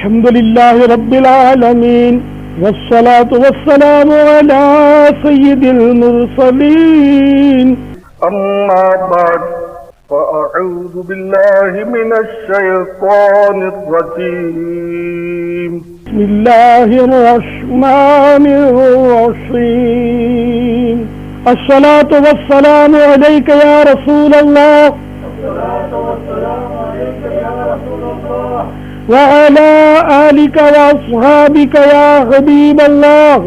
الحمد لله رب العالمين والصلاة والسلام على سيد المرسلين أما بعد فأعوذ بالله من الشيطان الرجيم بسم الله الرحمن الرحيم الصلاة والسلام عليك يا رسول الله وعلى آلك وأصحابك يا حبيب الله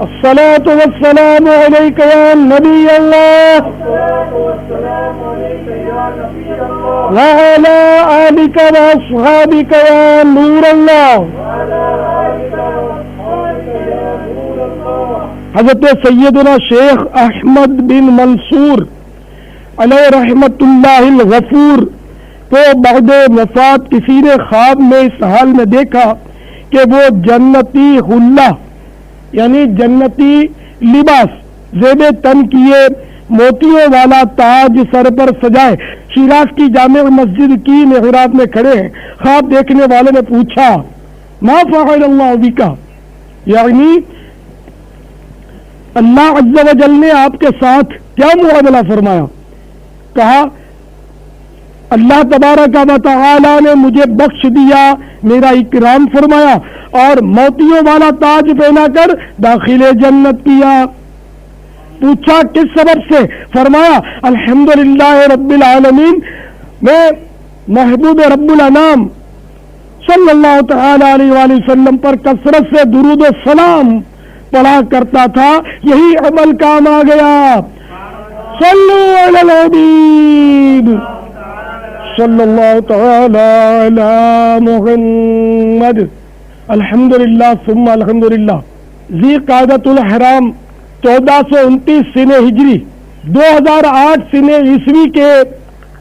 الصلاة والسلام عليك يا نبي الله وعلى آلك وأصحابك يا نور الله. حضرت سیدنا شیخ احمد بن منصور علیہ رحمت اللہ الغفور کو بعد وفات کسی نے خواب میں اس حال میں دیکھا کہ وہ جنتی حلہ یعنی جنتی لباس زیب تن کیے موتیوں والا تاج سر پر سجائے شیراز کی جامع مسجد کی محراب میں کھڑے ہیں. خواب دیکھنے والے نے پوچھا ما فعل اللہ بک، یعنی اللہ عز و جل نے آپ کے ساتھ کیا معاملہ فرمایا؟ کہا اللہ تبارک و تعالی نے مجھے بخش دیا، میرا اکرام فرمایا اور موتیوں والا تاج پہنا کر داخل جنت کیا. پوچھا کس سبب سے؟ فرمایا الحمدللہ رب العالمین، میں محبوب رب الانام صلی اللہ تعالی علیہ وآلہ وسلم پر کثرت سے درود و سلام پڑھا کرتا تھا، یہی عمل کام آ گیا. صلو علی الحبیب صلی اللہ تعالی علی محمد. الحمدللہ ثم الحمدللہ. ذی قعدۃ الحرام 1429 سنہ ہجری 2008 سنہ عیسوی کے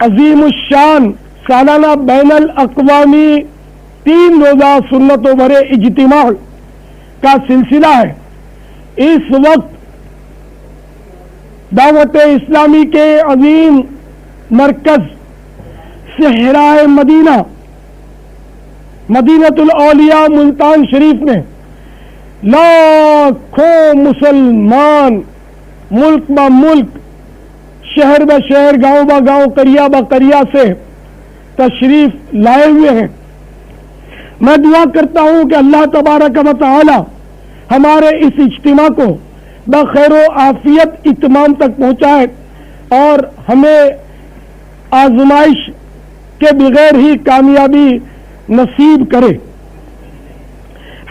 عظیم الشان سالانہ بین الاقوامی 3 روزہ سنت و برے اجتماع کا سلسلہ ہے. اس وقت دعوت اسلامی کے عظیم مرکز صحرائے مدینہ مدینۃ الاولیاء ملتان شریف میں لاکھوں مسلمان ملک با ملک شہر با شہر گاؤں با گاؤں قریہ با قریہ سے تشریف لائے ہوئے ہیں. میں دعا کرتا ہوں کہ اللہ تبارک و تعالی ہمارے اس اجتماع کو بخیر و عافیت اتمام تک پہنچائے اور ہمیں آزمائش کے بغیر ہی کامیابی نصیب کرے.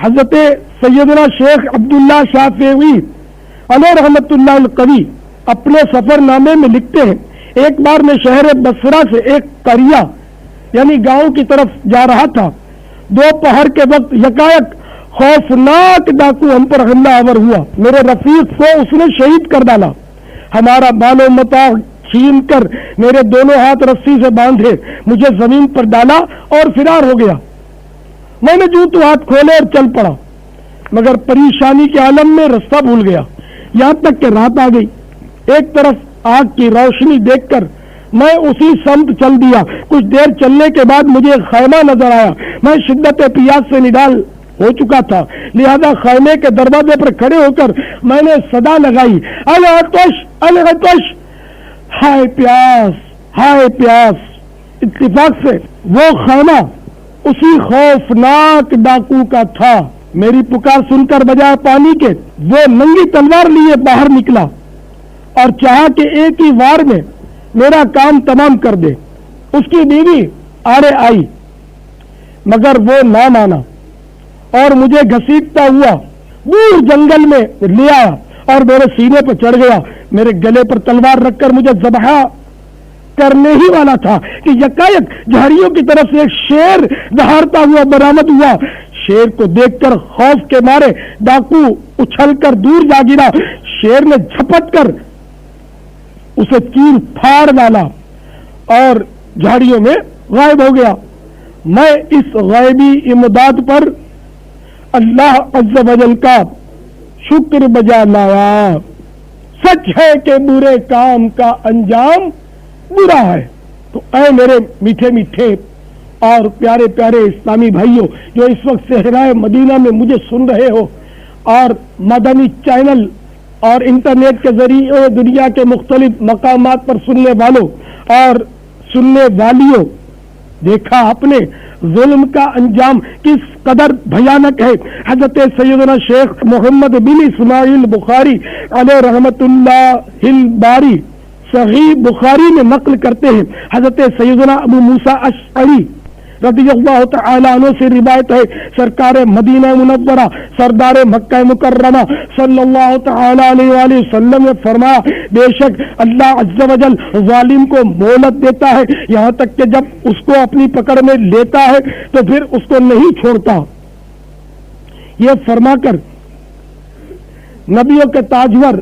حضرت سیدنا شیخ عبداللہ شافعی علیہ رحمت اللہ القوی اپنے سفر نامے میں لکھتے ہیں ایک بار میں شہر بصرہ سے ایک قریہ یعنی گاؤں کی طرف جا رہا تھا. دوپہر کے وقت یکایک خوفناک ڈاکو ہم پر حملہ آور ہوا. میرے رفیق کو اس نے شہید کر ڈالا. ہمارا مال و متاع چھین کر میرے دونوں ہاتھ رسی سے باندھے مجھے زمین پر ڈالا اور فرار ہو گیا. میں نے جو تو ہاتھ کھولے اور چل پڑا مگر پریشانی کے عالم میں رستہ بھول گیا. یہاں تک کہ رات آ گئی. ایک طرف آگ کی روشنی دیکھ کر میں اسی سمت چل دیا. کچھ دیر چلنے کے بعد مجھے خیمہ نظر آیا. میں شدت پیاس سے نڈال ہو چکا تھا، لہذا خیمے کے دروازے پر کھڑے ہو کر میں نے صدا لگائی العطش العطش، ہائے پیاس ہائے پیاس. اتفاق سے وہ خیمہ اسی خوفناک ڈاکو کا تھا. میری پکار سن کر بجائے پانی کے وہ ننگی تلوار لیے باہر نکلا اور چاہا کہ ایک ہی وار میں میرا کام تمام کر دے. اس کی بیوی آڑے آئی مگر وہ نہ مانا اور مجھے گھسیٹتا ہوا دور جنگل میں لے آیا اور میرے سینے پر چڑھ گیا. میرے گلے پر تلوار رکھ کر مجھے ذبح کرنے ہی والا تھا کہ یکایک جھاڑیوں کی طرف سے ایک شیر دہاڑتا ہوا برآمد ہوا. شیر کو دیکھ کر خوف کے مارے ڈاکو اچھل کر دور جا گرا. شیر نے جھپٹ کر اسے چیر پھاڑ ڈالا اور جھاڑیوں میں غائب ہو گیا. میں اس غیبی امداد پر اللہ عز و جل کا شکر بجا لایا. سچ ہے کہ برے کام کا انجام برا ہے. تو اے میرے میٹھے میٹھے اور پیارے پیارے اسلامی بھائیوں جو اس وقت صحرائے مدینہ میں مجھے سن رہے ہو اور مدنی چینل اور انٹرنیٹ کے ذریعے دنیا کے مختلف مقامات پر سننے والوں اور سننے والیوں، دیکھا آپ نے ظلم کا انجام کس قدر بھیانک ہے۔ حضرت سیدنا شیخ محمد بن اسماعیل بخاری علیہ رحمت اللہ الباری صحیح بخاری میں نقل کرتے ہیں، حضرت سیدنا ابو موسیٰ اشعری رضی اللہ تعالی عنہ سے روایت ہے، سرکار مدینہ منورہ سردار مکہ مکرمہ صلی اللہ تعالی علیہ وآلہ وسلم نے فرمایا، بے شک اللہ عز و جل ظالم کو مہلت دیتا ہے یہاں تک کہ جب اس کو اپنی پکڑ میں لیتا ہے تو پھر اس کو نہیں چھوڑتا۔ یہ فرما کر نبیوں کے تاجور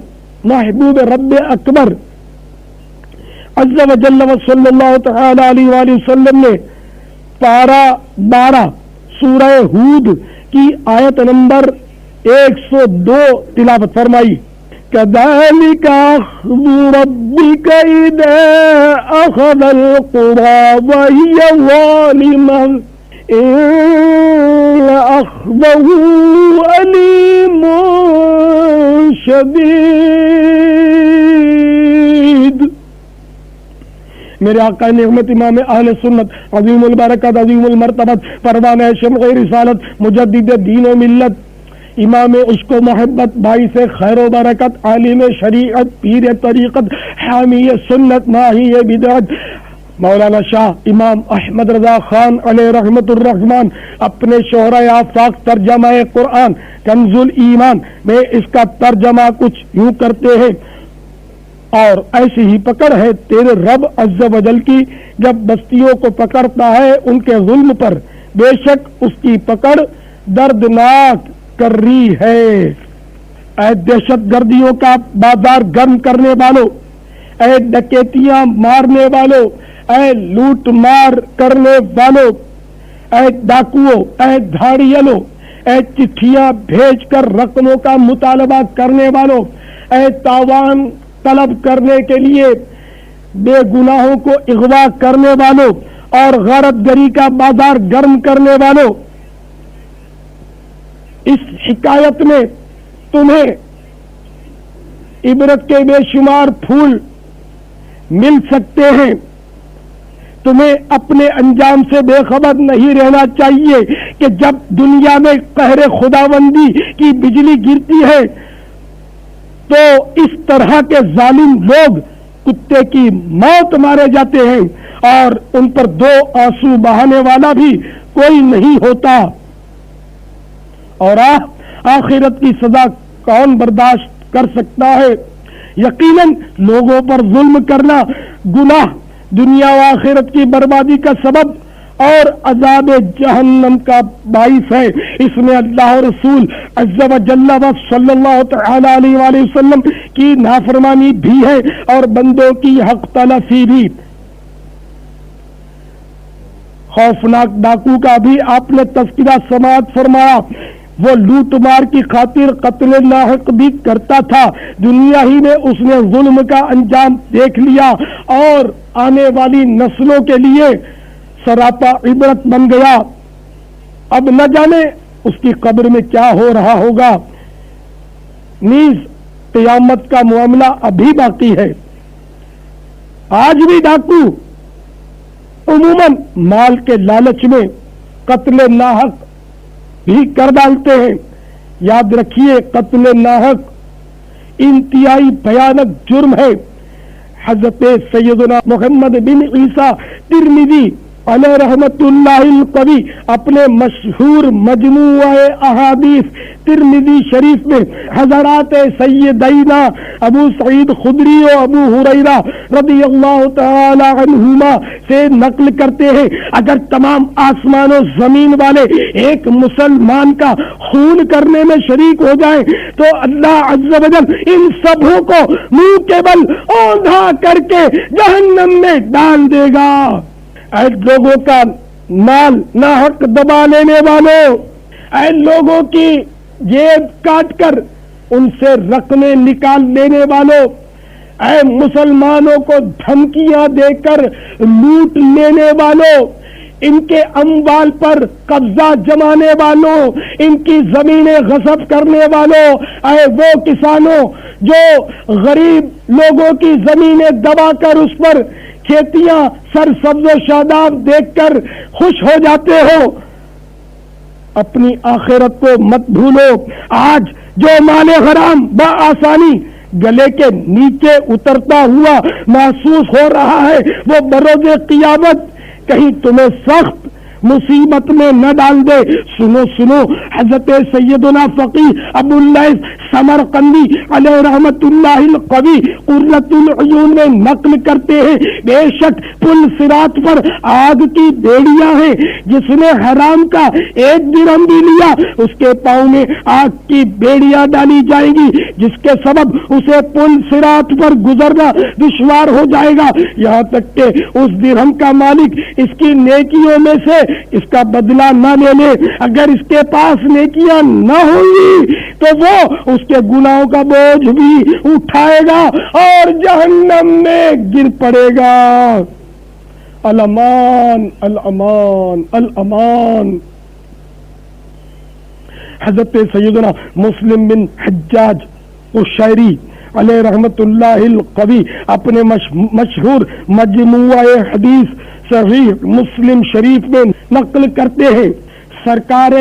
محبوب رب اکبر عز و جل و صلی اللہ تعالی علیہ وآلہ وسلم نے پارہ 12 سورہ ہود کی آیت نمبر 102 تلاوت فرمائی، كَذَلِكَ أَخْذُ رَبِّكَ إِذَا أَخَذَ الْقُرَى وَهِيَ ظَالِمَةٌ إِنَّ أَخْذَهُ أَلِيمٌ شَدِيدٌ۔ میرے آقا نعمت امام اہل سنت عظیم البرکت عظیم المرتبت پروانہ شمع رسالت مجدد دین و ملت امام عشق و محبت باعث خیر و برکت عالم شریعت پیر طریقت حامی سنت ماہی بدعت مولانا شاہ امام احمد رضا خان علیہ رحمت الرحمن اپنے شہرہ آفاق ترجمہ قرآن کنز الایمان میں اس کا ترجمہ کچھ یوں کرتے ہیں، اور ایسی ہی پکڑ ہے تیرے رب عز و جل کی جب بستیوں کو پکڑتا ہے ان کے ظلم پر، بے شک اس کی پکڑ دردناک کر رہی ہے۔ اے دہشت گردیوں کا بازار گرم کرنے والوں، اے ڈکیتیاں مارنے والوں، اے لوٹ مار کرنے والوں، اے ڈاکوؤں، اے دھاڑیلوں، اے چٹھیاں بھیج کر رقموں کا مطالبہ کرنے والوں، اے تاوان طلب کرنے کے لیے بے گناہوں کو اغوا کرنے والوں اور غارت گری کا بازار گرم کرنے والوں، اس حکایت میں تمہیں عبرت کے بے شمار پھول مل سکتے ہیں۔ تمہیں اپنے انجام سے بے خبر نہیں رہنا چاہیے کہ جب دنیا میں قہر خداوندی کی بجلی گرتی ہے تو اس طرح کے ظالم لوگ کتے کی موت مارے جاتے ہیں اور ان پر دو آنسو بہانے والا بھی کوئی نہیں ہوتا، اور آخرت کی سزا کون برداشت کر سکتا ہے؟ یقیناً لوگوں پر ظلم کرنا گناہ دنیا و آخرت کی بربادی کا سبب اور عذاب جہنم کا باعث ہے۔ اس میں اللہ رسول عز و جل و صلی اللہ تعالی علیہ وآلہ وسلم کی نافرمانی بھی ہے اور بندوں کی حق تلفی بھی۔ خوفناک ڈاکو کا بھی آپ نے تذکرہ سماعت فرمایا، وہ لوٹ مار کی خاطر قتل لاحق بھی کرتا تھا، دنیا ہی میں اس نے ظلم کا انجام دیکھ لیا اور آنے والی نسلوں کے لیے سراپا عبرت بن گیا۔ اب نہ جانے اس کی قبر میں کیا ہو رہا ہوگا، نیز قیامت کا معاملہ ابھی باقی ہے۔ آج بھی ڈاکو عموماً مال کے لالچ میں قتل ناحق بھی کر ڈالتے ہیں۔ یاد رکھیے قتل ناحق انتہائی بھیانک جرم ہے۔ حضرت سیدنا محمد بن عیسیٰ ترمذی علیہ رحمت اللہ القوی اپنے مشہور مجموعہ احادیث ترمذی شریف میں حضرات سیدینا ابو سعید خدری و ابو ہریرہ رضی اللہ تعالی عنہما سے نقل کرتے ہیں، اگر تمام آسمان و زمین والے ایک مسلمان کا خون کرنے میں شریک ہو جائیں تو اللہ عز و جل ان سبوں کو منہ کے بل اوندھا کر کے جہنم میں ڈال دے گا۔ اے لوگوں کا مال ناحق دبا لینے والوں، اے لوگوں کی جیب کاٹ کر ان سے رقمیں نکال لینے والوں، اے مسلمانوں کو دھمکیاں دے کر لوٹ لینے والوں، ان کے اموال پر قبضہ جمانے والوں، ان کی زمینیں غصب کرنے والوں، اے وہ کسانوں جو غریب لوگوں کی زمینیں دبا کر اس پر کھیتیاں سرسبز و شاداب دیکھ کر خوش ہو جاتے ہو، اپنی آخرت کو مت بھولو۔ آج جو مال حرام بآسانی گلے کے نیچے اترتا ہوا محسوس ہو رہا ہے، وہ بروز قیامت کہیں تمہیں سخت مصیبت میں نہ ڈال دے۔ سنو سنو، حضرت سیدنا فقی ابو اللیث سمرقندی علیہ رحمت اللہ القوی قرۃ العیون میں نقل کرتے ہیں، بے شک پل صراط پر آگ کی بیڑیاں ہیں، جس نے حرام کا 1 درہم بھی لیا اس کے پاؤں میں آگ کی بیڑیاں ڈالی جائیں گی، جس کے سبب اسے پل صراط پر گزرنا دشوار ہو جائے گا، یہاں تک کہ اس درہم کا مالک اس کی نیکیوں میں سے اس کا بدلہ نہ لے لے۔ اگر اس کے پاس نیکیاں نہ ہوں گی تو وہ اس کے گناہوں کا بوجھ بھی اٹھائے گا اور جہنم میں گر پڑے گا۔ الامان الامان الامان۔ حضرت سیدنا مسلم بن حجاج قشیری علیہ رحمت اللہ القوی اپنے مشہور مجموعہ حدیث صحیح مسلم شریف میں نقل کرتے ہیں، سرکار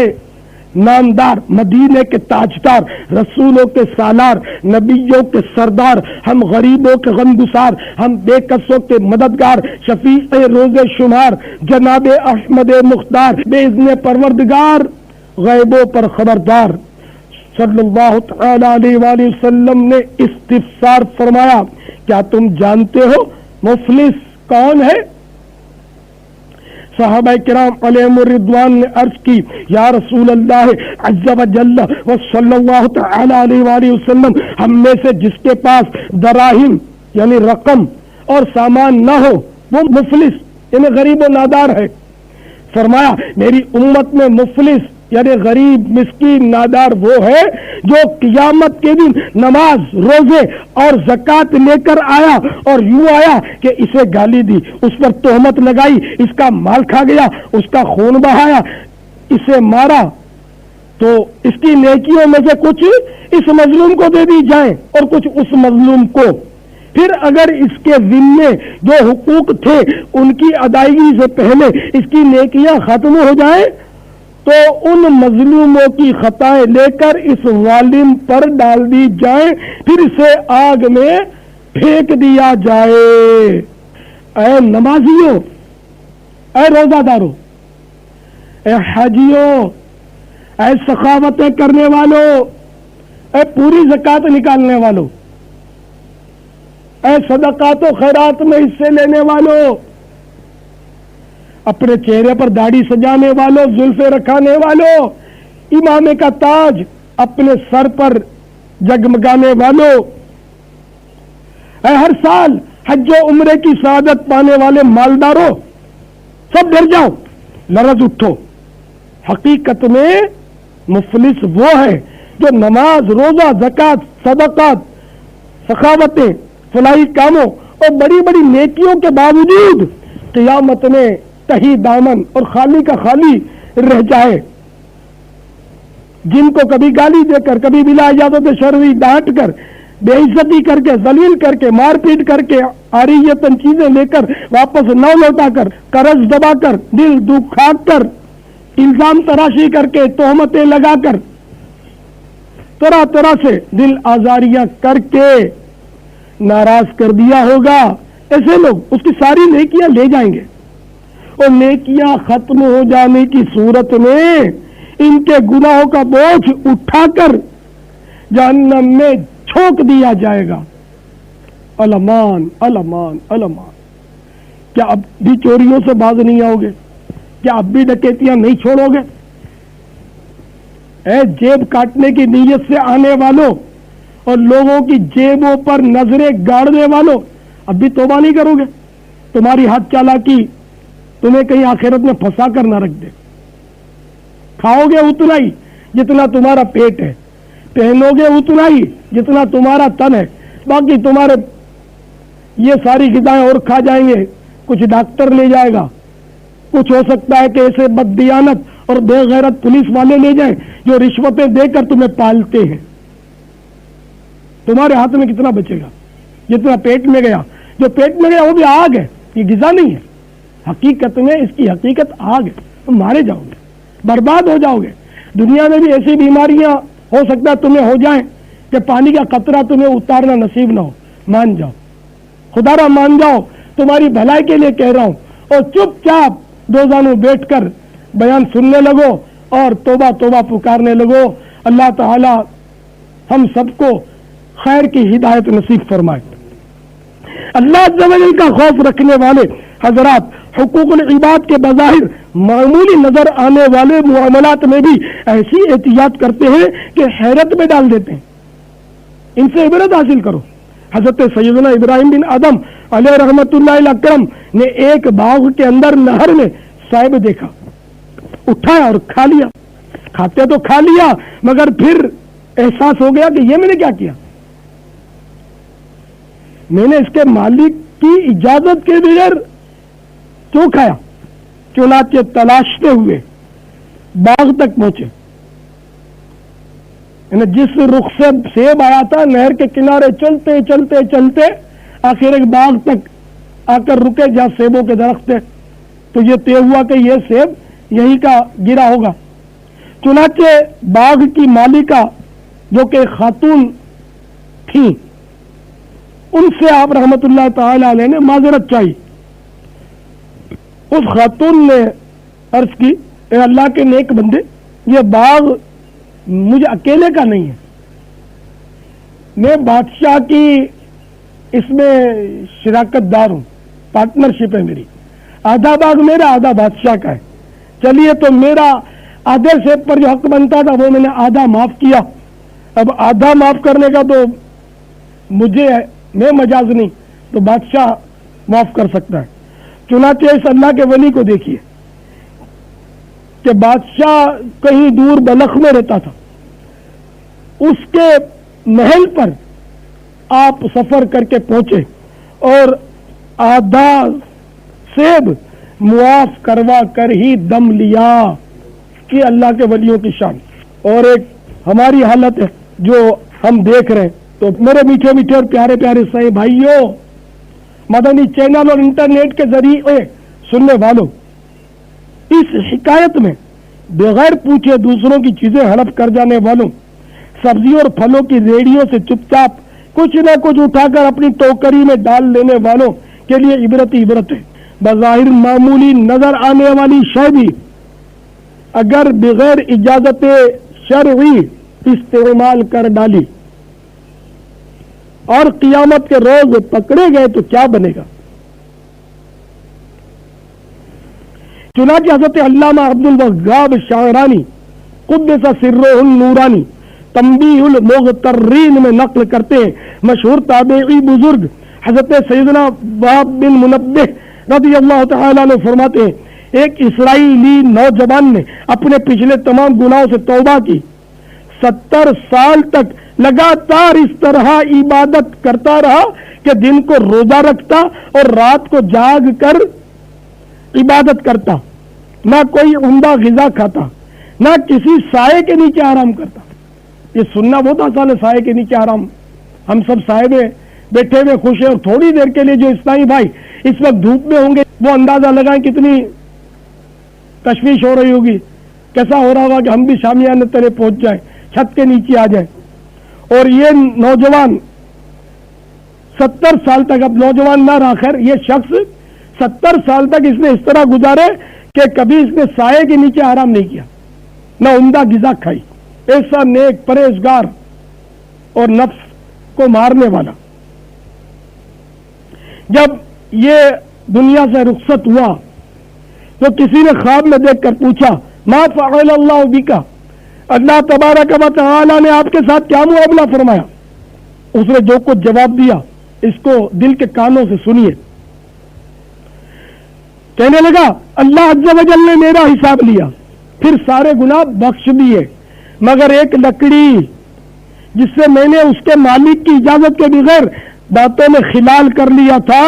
نامدار، مدینے کے تاجدار، رسولوں کے سالار، نبیوں کے سردار، ہم غریبوں کے غمگسار، ہم بے کسوں کے مددگار، شفیع روز شمار، جناب احمد مختار، بے اذن پروردگار، غیبوں پر خبردار، صلی اللہ تعالی علیہ وآلہ وسلم نے استفسار فرمایا، کیا تم جانتے ہو مفلس کون ہے؟ صحابہ کرام علیہم الرضوان نے عرض کی، یا رسول اللہ عز و جل و صلی اللہ تعالی علیہ وآلہ وسلم، ہم میں سے جس کے پاس دراہم یعنی رقم اور سامان نہ ہو وہ مفلس یعنی غریب و نادار ہے۔ فرمایا میری امت میں مفلس یعنی غریب مسکین نادار وہ ہے جو قیامت کے دن نماز روزے اور زکوٰۃ لے کر آیا اور یوں آیا کہ اسے گالی دی، اس پر تہمت لگائی، اس کا مال کھا گیا، اس کا خون بہایا، اسے مارا، تو اس کی نیکیوں میں سے کچھ اس مظلوم کو دے دی جائیں اور کچھ اس مظلوم کو۔ پھر اگر اس کے ذمے جو حقوق تھے ان کی ادائیگی سے پہلے اس کی نیکیاں ختم ہو جائیں تو ان مظلوموں کی خطائیں لے کر اس ظالم پر ڈال دی جائیں، پھر اسے آگ میں پھینک دیا جائے۔ اے نمازیوں، اے روزہ داروں، اے حاجیوں، اے سخاوتیں کرنے والوں، اے پوری زکوٰۃ نکالنے والوں، اے صدقات و خیرات میں حصے لینے والوں، اپنے چہرے پر داڑھی سجانے والوں، زلفیں رکھانے والوں، امامے کا تاج اپنے سر پر جگمگانے والوں، اے ہر سال حج و عمرے کی سعادت پانے والے مالداروں، سب ڈر جاؤ، لرز اٹھو۔ حقیقت میں مفلس وہ ہے جو نماز، روزہ، زکوٰۃ، صدقات، سخاوتیں، فلاحی کاموں اور بڑی بڑی نیکیوں کے باوجود قیامت میں تہی دامن اور خالی کا خالی رہ جائے، جن کو کبھی گالی دے کر، کبھی بلا اجازت شرعی ڈانٹ کر، بے عزتی کر کے، ذلیل کر کے، مار پیٹ کر کے، عاریتاً چیزیں لے کر واپس نہ لوٹا کر، قرض دبا کر، دل دکھا کر، الزام تراشی کر کے، تہمتیں لگا کر، طرح طرح سے دل آزاریاں کر کے ناراض کر دیا ہوگا، ایسے لوگ اس کی ساری نیکیاں لے جائیں گے اور نیکیاں ختم ہو جانے کی صورت میں ان کے گناہوں کا بوجھ اٹھا کر جہنم میں جھونک دیا جائے گا۔ الامان الامان الامان۔ کیا اب بھی چوریوں سے باز نہیں آؤ گے؟ کیا اب بھی ڈکیتیاں نہیں چھوڑو گے؟ اے جیب کاٹنے کی نیت سے آنے والوں اور لوگوں کی جیبوں پر نظریں گاڑنے والوں، اب بھی توبہ نہیں کرو گے؟ تمہاری ہاتھ چالاکی تمہیں کہیں آخرت میں پھنسا کر نہ رکھ دے۔ کھاؤ گے اتنا ہی جتنا تمہارا پیٹ ہے، پہنو گے اتنا ہی جتنا تمہارا تن ہے، باقی تمہارے یہ ساری غذائیں اور کھا جائیں گے، کچھ ڈاکٹر لے جائے گا، کچھ ہو سکتا ہے کہ ایسے بددیانت اور بے غیرت پولیس والے لے جائیں جو رشوتیں دے کر تمہیں پالتے ہیں. تمہارے ہاتھ میں کتنا بچے گا؟ جتنا پیٹ میں گیا. جو پیٹ میں گیا وہ بھی آگ ہے، یہ غذا نہیں ہے. حقیقت میں اس کی حقیقت آگ ہے. تم مارے جاؤ گے، برباد ہو جاؤ گے. دنیا میں بھی ایسی بیماریاں ہو سکتا ہے تمہیں ہو جائیں کہ پانی کا قطرہ تمہیں اتارنا نصیب نہ ہو. مان جاؤ، خدا را مان جاؤ، تمہاری بھلائی کے لیے کہہ رہا ہوں. اور چپ چاپ دو زانوں بیٹھ کر بیان سننے لگو اور توبہ توبہ پکارنے لگو. اللہ تعالی ہم سب کو خیر کی ہدایت نصیب فرمائے. اللہ عز و جل کا خوف رکھنے والے حضرات حقوق العباد کے بظاہر معمولی نظر آنے والے معاملات میں بھی ایسی احتیاط کرتے ہیں کہ حیرت میں ڈال دیتے ہیں. ان سے عبرت حاصل کرو. حضرت سیدنا ابراہیم بن آدم علیہ رحمت اللہ اکرم نے ایک باغ کے اندر نہر میں سیب دیکھا، اٹھایا اور کھا لیا. کھاتے تو کھا لیا مگر پھر احساس ہو گیا کہ یہ میں نے کیا کیا، میں نے اس کے مالک کی اجازت کے بغیر کیوں کھایا. چنانچہ تلاشتے ہوئے باغ تک پہنچے. جس رخ سے سیب آیا تھا نہر کے کنارے چلتے چلتے چلتے آخر ایک باغ تک آ کر رکے جہاں سیبوں کے درخت تھے. تو یہ طے ہوا کہ یہ سیب یہی کا گرا ہوگا. چنانچہ باغ کی مالکہ جو کہ خاتون تھی، ان سے آپ رحمت اللہ تعالی علیہ نے معذرت چاہی. اس خاتون نے عرض کی، اے اللہ کے نیک بندے، یہ باغ مجھے اکیلے کا نہیں ہے، میں بادشاہ کی اس میں شراکت دار ہوں، پارٹنرشپ ہے میری. آدھا باغ میرا، آدھا بادشاہ کا ہے. چلیے تو میرا آدھے سیب پر جو حق بنتا تھا وہ میں نے آدھا معاف کیا. اب آدھا معاف کرنے کا تو مجھے میں مجاز نہیں، تو بادشاہ معاف کر سکتا ہے. چنانچہ اس اللہ کے ولی کو دیکھیے کہ بادشاہ کہیں دور بلخ میں رہتا تھا، اس کے محل پر آپ سفر کر کے پہنچے اور آدھا سیب معاف کروا کر ہی دم لیا. کہ اللہ کے ولیوں کی شان. اور ایک ہماری حالت ہے جو ہم دیکھ رہے ہیں. تو میرے میٹھے میٹھے اور پیارے پیارے صحیح بھائیوں، مدنی چینل اور انٹرنیٹ کے ذریعے سننے والوں، اس حکایت میں بغیر پوچھے دوسروں کی چیزیں ہڑپ کر جانے والوں، سبزیوں اور پھلوں کی ریڑیوں سے چپ چاپ کچھ نہ کچھ اٹھا کر اپنی ٹوکری میں ڈال لینے والوں کے لیے عبرت ہی عبرت ہے. بظاہر معمولی نظر آنے والی شے بھی اگر بغیر اجازت شرعی استعمال کر ڈالی اور قیامت کے روز پکڑے گئے تو کیا بنے گا. چنانچہ حضرت علامہ عبد الوہاب شاعرانی قدس سرہ النورانی تنبیہ المغترین میں نقل کرتے ہیں. مشہور تابعی بزرگ حضرت سیدنا وہب بن منبہ رضی اللہ تعالیٰ عنہ فرماتے ہیں، ایک اسرائیلی نوجوان نے اپنے پچھلے تمام گناہوں سے توبہ کی، 70 سال تک لگاتار اس طرح عبادت کرتا رہا کہ دن کو روزہ رکھتا اور رات کو جاگ کر عبادت کرتا، نہ کوئی عمدہ غذا کھاتا، نہ کسی سائے کے نیچے آرام کرتا. یہ سننا بہت آسان ہے، سائے کے نیچے آرام. ہم سب سائے میں بیٹھے ہوئے خوش ہیں، اور تھوڑی دیر کے لیے جو اسلامی بھائی اس وقت دھوپ میں ہوں گے وہ اندازہ لگائیں کتنی تشویش ہو رہی ہوگی، کیسا ہو رہا ہوگا کہ ہم بھی شامیانے تلے پہنچ جائیں، چھت کے نیچے آ جائیں. اور یہ نوجوان 70 سال تک، اب نوجوان نہ رہا، خیر یہ شخص 70 سال تک اس نے اس طرح گزارے کہ کبھی اس نے سائے کے نیچے آرام نہیں کیا، نہ عمدہ غذا کھائی. ایسا نیک پرہیزگار اور نفس کو مارنے والا. جب یہ دنیا سے رخصت ہوا تو کسی نے خواب میں دیکھ کر پوچھا، ما فعل اللہ بکا، اللہ تبارک و تعالی نے آپ کے ساتھ کیا معاملہ فرمایا؟ اس نے جو کچھ جواب دیا اس کو دل کے کانوں سے سنیے. کہنے لگا، اللہ عز و جل نے میرا حساب لیا، پھر سارے گناہ بخش دیے، مگر ایک لکڑی جس سے میں نے اس کے مالک کی اجازت کے بغیر باتوں میں خلال کر لیا تھا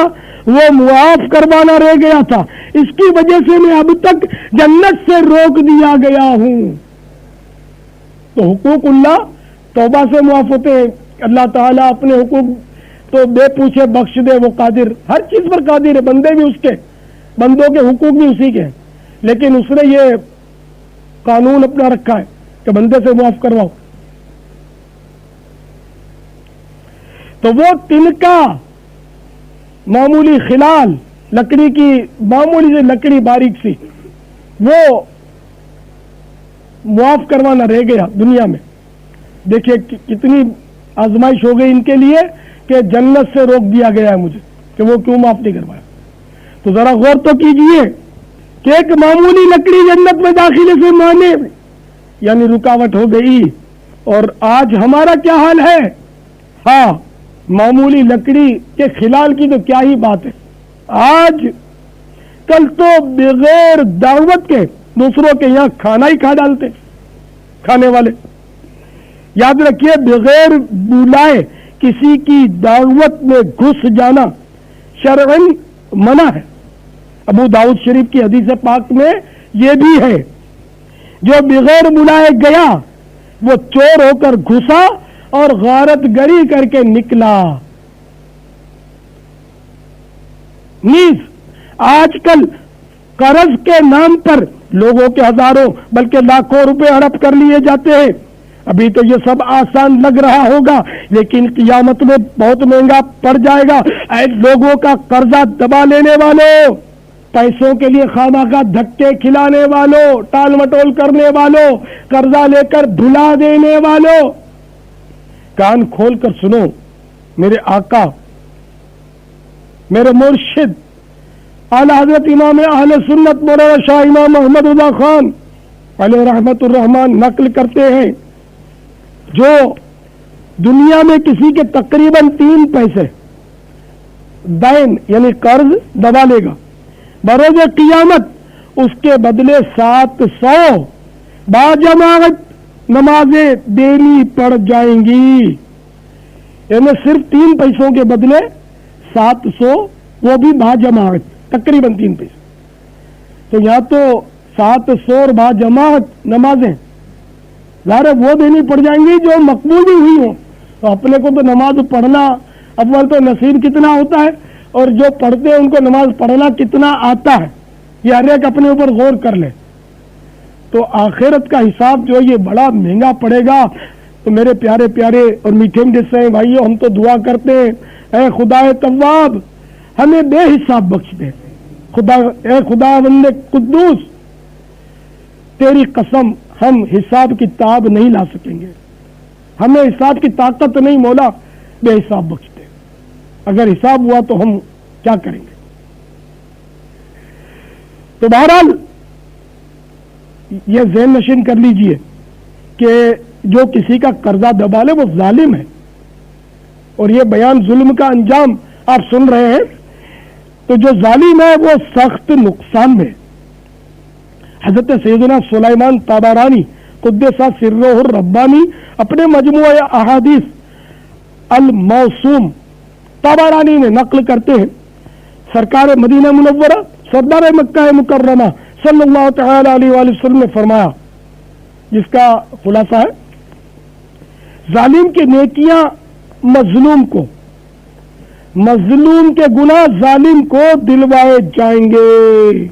وہ معاف کروانا رہ گیا تھا، اس کی وجہ سے میں اب تک جنت سے روک دیا گیا ہوں۔ تو حقوق اللہ توبہ سے معاف ہوتے ہیں۔ اللہ تعالیٰ اپنے حقوق تو بے پوچھے بخش دے، وہ قادر، ہر چیز پر قادر ہے، بندے بھی اس کے، بندوں کے حقوق بھی اسی کے ہیں، لیکن اس نے یہ قانون اپنا رکھا ہے کہ بندے سے معاف کرواؤ۔ تو وہ تنکا معمولی خلال، لکڑی کی معمولی سے لکڑی باریک سی، وہ معاف کروانا رہ گیا دنیا میں۔ دیکھیے کتنی آزمائش ہو گئی ان کے لیے کہ جنت سے روک دیا گیا ہے مجھے، کہ وہ کیوں معاف نہیں کروایا۔ تو ذرا غور تو کیجئے کہ ایک معمولی لکڑی جنت میں داخلے سے مانے یعنی رکاوٹ ہو گئی، اور آج ہمارا کیا حال ہے؟ ہاں، معمولی لکڑی کے خلال کی تو کیا ہی بات ہے، آج کل تو بغیر دعوت کے دوسروں کے یہاں کھانا ہی کھا ڈالتے کھانے والے۔ یاد رکھیے، بغیر بلائے کسی کی دعوت میں گھس جانا شرعاً منع ہے۔ ابو داؤد شریف کی حدیث پاک میں یہ بھی ہے، جو بغیر بلائے گیا وہ چور ہو کر گھسا اور غارت گری کر کے نکلا۔ نیز آج کل قرض کے نام پر لوگوں کے ہزاروں بلکہ لاکھوں روپے ہڑپ کر لیے جاتے ہیں۔ ابھی تو یہ سب آسان لگ رہا ہوگا، لیکن قیامت میں بہت مہنگا پڑ جائے گا۔ اے لوگوں کا قرضہ دبا لینے والوں، پیسوں کے لیے خواہ دھکے کھلانے والوں، ٹال مٹول کرنے والوں، قرضہ لے کر بھلا دینے والوں، کان کھول کر سنو، میرے آقا، میرے مرشد اعلی حضرت امام اہل سنت مولانا شاہ امام محمد رضا خان علیہ رحمت الرحمان نقل کرتے ہیں، جو دنیا میں کسی کے تقریباً 3 پیسے دین یعنی قرض دبا لے گا، بروز قیامت اس کے بدلے 700 باجماعت نمازیں دینی پڑ جائیں گی، یعنی صرف 3 پیسوں کے بدلے 700، وہ بھی باجماعت تقریباً 3 پیسے۔ تو یہاں تو 700 اور باجماعت نمازیں ظاہر وہ دینی پڑ جائیں گی جو مقبول بھی ہوئی ہوں۔ تو اپنے کو تو نماز پڑھنا اول تو نصیب کتنا ہوتا ہے، اور جو پڑھتے ہیں ان کو نماز پڑھنا کتنا آتا ہے، یہ ہر ایک اپنے اوپر غور کر لے۔ تو آخرت کا حساب جو یہ بڑا مہنگا پڑے گا۔ تو میرے پیارے پیارے اور میٹھے میٹھے سے بھائیو، ہم تو دعا کرتے ہیں، اے خدا تواب ہمیں بے حساب بخش دے، خدا اے خدا بند قدوس تیری قسم ہم حساب کتاب نہیں لا سکیں گے، ہمیں حساب کی طاقت نہیں، مولا بے حساب بخش دے، اگر حساب ہوا تو ہم کیا کریں گے۔ تو بہرحال یہ ذہن نشین کر لیجئے کہ جو کسی کا قرضہ دبا لے وہ ظالم ہے، اور یہ بیان ظلم کا انجام آپ سن رہے ہیں۔ تو جو ظالم ہے وہ سخت نقصان میں۔ حضرت سیدنا سلیمان طبرانی قدس سرہ الربانی اپنے مجموعہ احادیث الموسوم طبرانی میں نقل کرتے ہیں، سرکار مدینہ منورہ سردار مکہ مکرمہ صلی اللہ تعالی علیہ وآلہ وسلم نے فرمایا، جس کا خلاصہ ہے، ظالم کی نیکیاں مظلوم کو، مظلوم کے گناہ ظالم کو دلوائے جائیں گے۔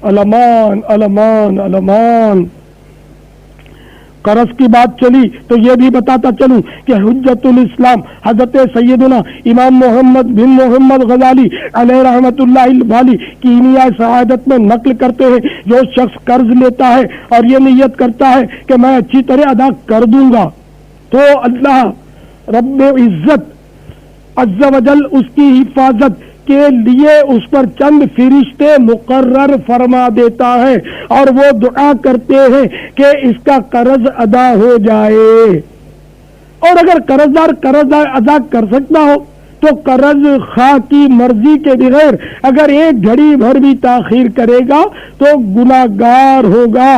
علمان علمان علمان۔ قرض کی بات چلی تو یہ بھی بتاتا چلوں کہ حجت الاسلام حضرت سیدنا امام محمد بن محمد غزالی علیہ رحمت اللہ والی کیمیا سعادت میں نقل کرتے ہیں، جو شخص قرض لیتا ہے اور یہ نیت کرتا ہے کہ میں اچھی طرح ادا کر دوں گا، تو اللہ رب عزت عز و جل اس کی حفاظت کے لیے اس پر چند فرشتے مقرر فرما دیتا ہے، اور وہ دعا کرتے ہیں کہ اس کا قرض ادا ہو جائے۔ اور اگر قرض ادا کر سکتا ہو تو قرض خواہ کی مرضی کے بغیر اگر ایک گھڑی بھر بھی تاخیر کرے گا تو گناہگار ہوگا۔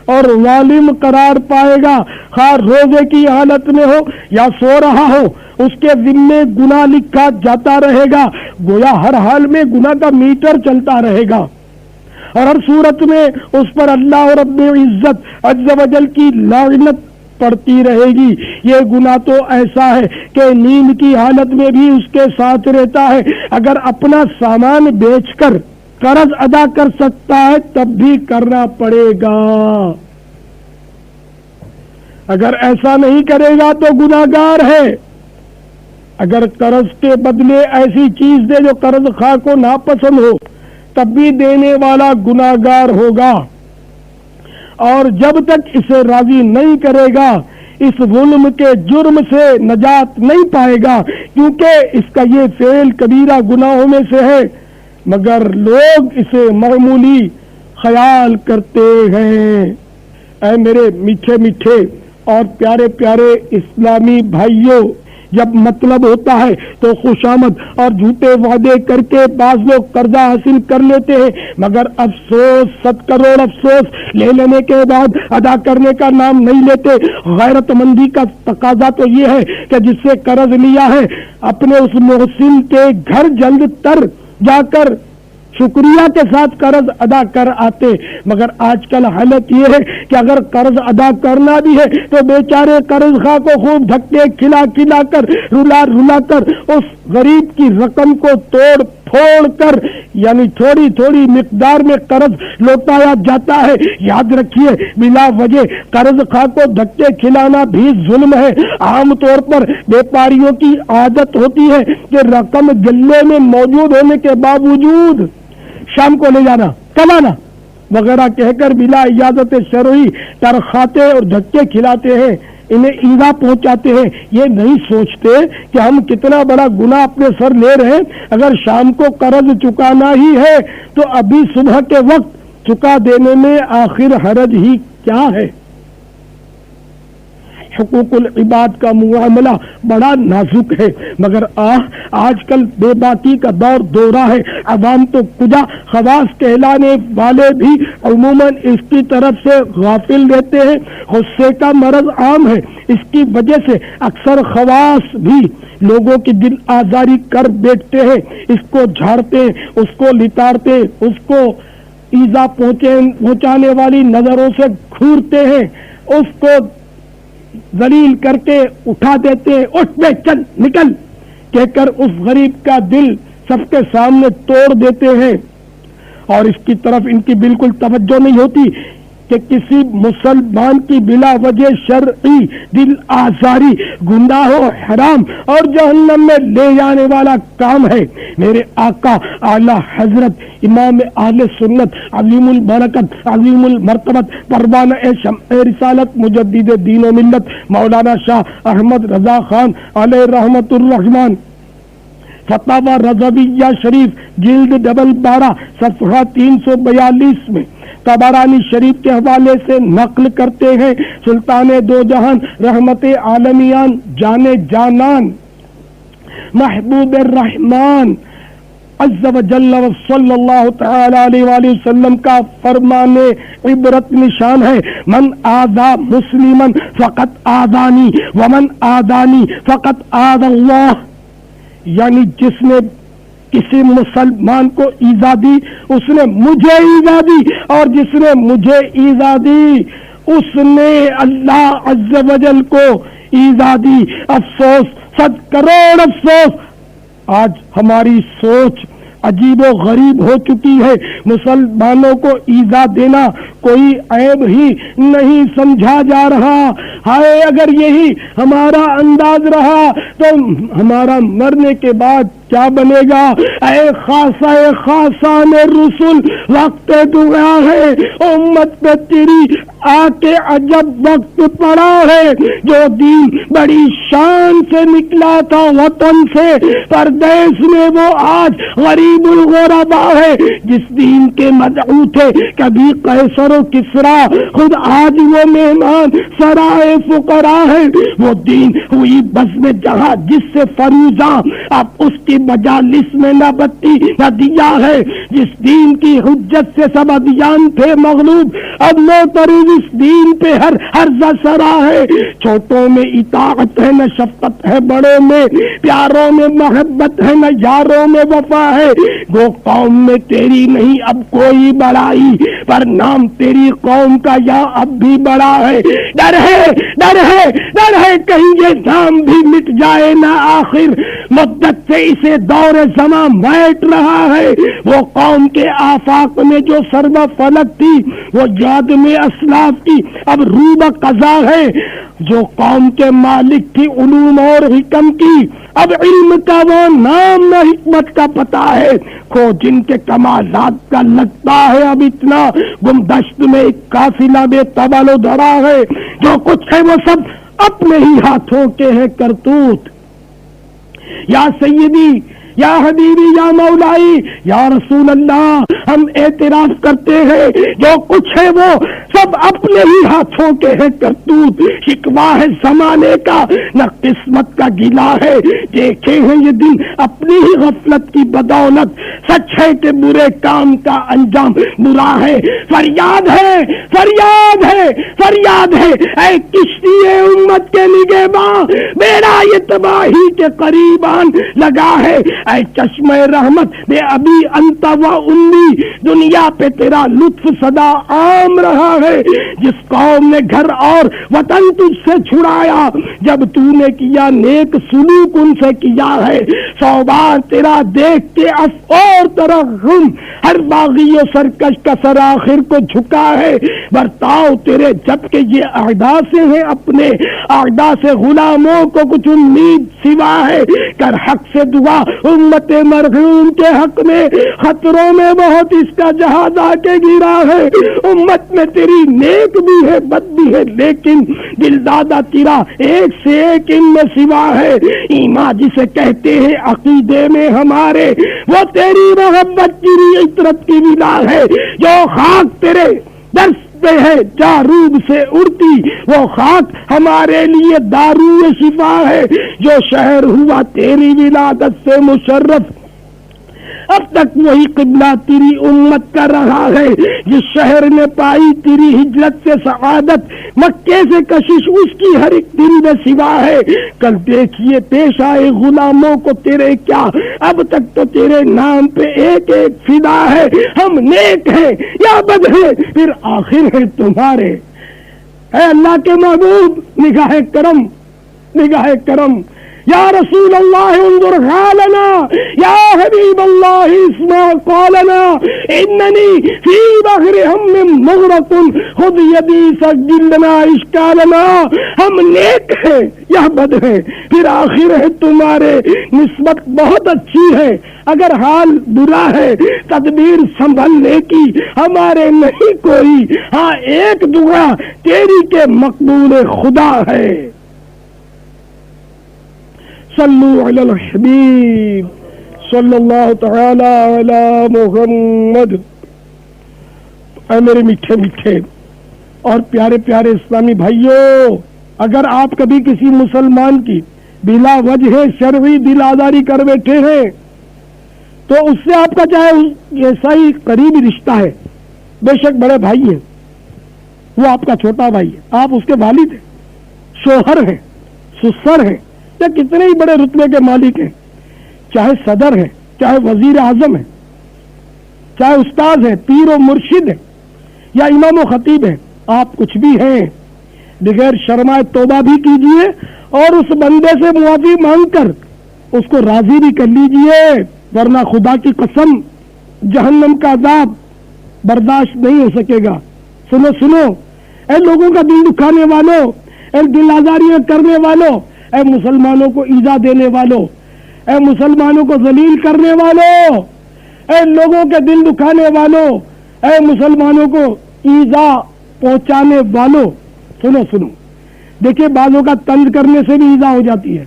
اور ظالم قرار پائے گا، خواہ روزے کی حالت میں ہو یا سو رہا ہو، اس کے ذمے گناہ لکھا جاتا رہے گا، گویا ہر حال میں گناہ کا میٹر چلتا رہے گا، اور ہر صورت میں اس پر اللہ رب العزت عز و جل کی لعنت پڑتی رہے گی۔ یہ گناہ تو ایسا ہے کہ نیند کی حالت میں بھی اس کے ساتھ رہتا ہے، اگر اپنا سامان بیچ کر قرض ادا کر سکتا ہے تب بھی کرنا پڑے گا، اگر ایسا نہیں کرے گا تو گناہگار ہے۔ اگر قرض کے بدلے ایسی چیز دے جو قرض خواہ کو ناپسند ہو تب بھی دینے والا گناہگار ہوگا، اور جب تک اسے راضی نہیں کرے گا اس ظلم کے جرم سے نجات نہیں پائے گا، کیونکہ اس کا یہ فعل کبیرہ گناہوں میں سے ہے، مگر لوگ اسے معمولی خیال کرتے ہیں۔ اے میرے میٹھے میٹھے اور پیارے پیارے اسلامی بھائیوں، جب مطلب ہوتا ہے تو خوشامد اور جھوٹے وعدے کر کے بعض لوگ قرضہ حاصل کر لیتے ہیں، مگر افسوس 100 کروڑ افسوس لے لینے کے بعد ادا کرنے کا نام نہیں لیتے۔ غیرت مندی کا تقاضا تو یہ ہے کہ جس سے قرض لیا ہے اپنے اس محسن کے گھر جلد تر جا کر شکریہ کے ساتھ قرض ادا کر آتے، مگر آج کل حالت یہ ہے کہ اگر قرض ادا کرنا بھی ہے تو بیچارے قرض خواہ کو خوب دھکے کھلا کھلا کر رلا رلا کر اس غریب کی رقم کو توڑ پھوڑ کر یعنی تھوڑی تھوڑی مقدار میں قرض لوٹایا جاتا ہے۔ یاد رکھیے بلا وجہ قرض خواہ کو دھکے کھلانا بھی ظلم ہے۔ عام طور پر بیپاریوں کی عادت ہوتی ہے کہ رقم گلے میں موجود ہونے کے باوجود شام کو لے جانا، کل آنا وغیرہ کہہ کر بلا اجازت شرعی ترخاتے اور دھکے کھلاتے ہیں، انہیں ایذا پہنچاتے ہیں۔ یہ نہیں سوچتے کہ ہم کتنا بڑا گناہ اپنے سر لے رہے ہیں۔ اگر شام کو قرض چکانا ہی ہے تو ابھی صبح کے وقت چکا دینے میں آخر حرج ہی کیا ہے؟ حقوق العباد کا معاملہ بڑا نازک ہے، مگر آج کل بے باکی کا دورہ ہے۔ عوام تو کجا، خواص کہلانے والے بھی عموماً اس کی طرف سے غافل رہتے ہیں۔ غصے کا مرض عام ہے، اس کی وجہ سے اکثر خواص بھی لوگوں کی دل آزاری کر بیٹھتے ہیں، اس کو جھاڑتے، اس کو لتاڑتے، اس کو ایذا پہنچانے والی نظروں سے گھورتے ہیں، اس کو ذلیل کر کے اٹھا دیتے، اٹھ بے چل نکل کہہ کر اس غریب کا دل سب کے سامنے توڑ دیتے ہیں، اور اس کی طرف ان کی بالکل توجہ نہیں ہوتی کہ کسی مسلمان کی بلا وجہ شرعی دل آزاری گناہ و حرام اور جہنم میں لے جانے والا کام ہے۔ میرے آقا اعلی حضرت امام اہل سنت عظیم البرکت عظیم المرتبت پروانہ شمع رسالت مجدد دین و ملت مولانا شاہ احمد رضا خان علیہ رحمت الرحمن فتاوی رضویہ شریف جلد 12 صفحہ 342 میں طبرانی شریف کے حوالے سے نقل کرتے ہیں، سلطان دو جہان رحمت عالمیان جانے جانان محبوب الرحمن عز و جل و صلی اللہ تعالی علیہ وآلہ وسلم کا فرمان عبرت نشان ہے، من آذا مسلما فقط آذانی ومن آذانی فقط آذا اللہ، یعنی جس نے کسی مسلمان کو ایذا دی اس نے مجھے ایذا دی، اور جس نے مجھے ایذا دی اس نے اللہ عز و جل کو ایذا دی۔ افسوس 100 کروڑ افسوس، آج ہماری سوچ عجیب و غریب ہو چکی ہے، مسلمانوں کو ایذا دینا کوئی عیب ہی نہیں سمجھا جا رہا۔ ہائے اگر یہی ہمارا انداز رہا تو ہمارا مرنے کے بعد کیا بنے گا؟ اے خاصان رسول، وقت دعا ہے، امت پہ تیری آ کے عجب وقت پڑا ہے۔ جو دین بڑی شان سے نکلا تھا وطن سے پردیس میں، وہ آج غریب الغربا ہے۔ جس دین کے مدعو تھے کبھی قیصر و کسرا، خود آج وہ مہمان سرائے فقراء ہے۔ وہ دین ہوئی بزم جہاں جس سے فروزاں، اب اس کی مجالس میں نہ بتی نہ دیا ہے، جس دین کی حجت سے سب ادیان تھے مغلوب، اب معترض اس دین پہ ہر ہرزہ سرا ہے، چھوٹوں میں اطاعت ہے نہ شفقت ہے بڑوں میں، پیاروں میں محبت ہے نہ یاروں میں وفا ہے، وہ قوم میں تیری نہیں اب کوئی بڑائی، پر نام تیری قوم کا یا اب بھی بڑا ہے، ڈر ہے ڈر ہے ڈر ہے کہیں یہ نام بھی مٹ جائے نہ آخر، مدت سے اسے دور زمان بیٹھ رہا ہے، وہ قوم کے آفاق میں جو سرب فلک تھی وہ یاد میں اسلاف کی اب روبہ قضا ہے، جو قوم کے مالک تھی علوم اور حکم کی اب علم کا وہ نام نہ حکمت کا پتہ ہے، کھو جن کے کمالات کا لگتا ہے اب اتنا، گمدشت میں ایک قافلہ بے تبل و دھرا ہے، جو کچھ ہے وہ سب اپنے ہی ہاتھوں کے ہیں کرتوت، یا سیدی یا حبیبی یا مولائی یا رسول اللہ، ہم اعتراف کرتے ہیں جو کچھ ہے وہ سب اپنے ہی ہاتھوں کے ہیں کرتوت، شکوا ہے زمانے کا نہ قسمت کا گلا ہے، دیکھے ہیں یہ دن اپنی ہی غفلت کی بدولت، سچ ہے کہ برے کام کا انجام برا ہے، فریاد ہے فریاد ہے فریاد ہے اے کشتی امت کے نگہباں، میرا یہ تباہی کے قریبان لگا ہے، اے چشمہ رحمت بے ابھی انت و امی، دنیا پہ تیرا لطف صدا عام رہا ہے، جس قوم نے گھر اور وطن تجھ سے چھڑایا، جب تو نے کیا نیک سلوک ان سے کیا ہے، 100 بار تیرا دیکھ کے اف اور ترغم، ہر باغی و سرکش کا سر آخر کو جھکا ہے، برتاؤ تیرے جب کہ یہ اعدا سے ہیں اپنے، اعدا سے غلاموں کو کچھ امید سوا ہے، کر حق سے دعا امت مرحوم کے حق میں، خطروں میں بہت اس کا جہاز آ کے گرا ہے، امت میں تیری نیک بھی ہے بد بھی ہے، لیکن دل دادا تیرا ایک سے ایک ان میں سوا ہے، ایمان جسے کہتے ہیں عقیدے میں ہمارے، وہ تیری محبت تیری عطرت کی بلا ہے، جو خاک تیرے درس پہ ہے جاروب سے اڑتی، وہ خاک ہمارے لیے دارو شفا ہے، جو شہر ہوا تیری ولادت سے مشرف، اب تک وہی قبلہ تیری امت کا رہا ہے، جس شہر نے پائی تیری ہجرت سے سعادت، مکے سے کشش اس کی ہر ایک دل میں سوا ہے، کل دیکھیے پیش آئے غلاموں کو تیرے کیا، اب تک تو تیرے نام پہ ایک ایک فدا ہے، ہم نیک ہیں یا بد ہیں پھر آخر ہے تمہارے، اے اللہ کے محبوب نگاہ کرم نگاہ کرم، یا رسول اللہ انظر حالنا، یا حبیب اللہ اسمع قولنا، اننی فی بحر ہم مغرق خود یدی سجل لنا اشکالنا، ہم نیک ہیں یا بد ہیں پھر آخر ہے تمہارے، نسبت بہت اچھی ہے اگر حال برا ہے، تدبیر سنبھلنے کی ہمارے نہیں کوئی، ہاں ایک دعا تیری کے مقبول خدا ہے، صلو علی الحبیب صلی اللہ تعالی علی محمد۔ اے میرے میٹھے میٹھے اور پیارے پیارے اسلامی بھائیوں، اگر آپ کبھی کسی مسلمان کی بلا وجہ شرعی دل آزاری کر بیٹھے ہیں تو اس سے آپ کا چاہے ایسا ہی قریبی رشتہ ہے، بے شک بڑے بھائی ہیں، وہ آپ کا چھوٹا بھائی ہے، آپ اس کے والد ہیں، شوہر ہیں، سسر ہیں، یا کتنے ہی بڑے رتبے کے مالک ہیں، چاہے صدر ہے، چاہے وزیر اعظم ہے، چاہے استاد ہے، پیر و مرشد ہے، یا امام و خطیب ہے، آپ کچھ بھی ہیں، بغیر شرمائے توبہ بھی کیجئے اور اس بندے سے معافی مانگ کر اس کو راضی بھی کر لیجئے، ورنہ خدا کی قسم جہنم کا عذاب برداشت نہیں ہو سکے گا۔ سنو سنو اے لوگوں کا دل دکھانے والوں، اے دل آزاریاں کرنے والوں، اے مسلمانوں کو ایذا دینے والوں، اے مسلمانوں کو ذلیل کرنے والوں، اے لوگوں کے دل دکھانے والوں، اے مسلمانوں کو ایذا پہنچانے والوں، سنو سنو، دیکھیں بعض اوقات طنز کرنے سے بھی ایذا ہو جاتی ہے،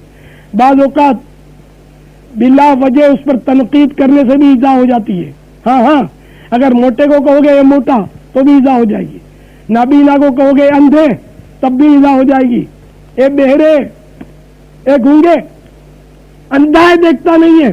بعض اوقات بلا وجہ اس پر تنقید کرنے سے بھی ایذا ہو جاتی ہے، ہاں ہاں، اگر موٹے کو کہو گے یہ موٹا تو بھی ایذا ہو جائے گی، نابینا کو کہو گے اندھے تب بھی ایذا ہو جائے گی، اے بہرے، اے گونگے، اندھا ہے دیکھتا نہیں ہے،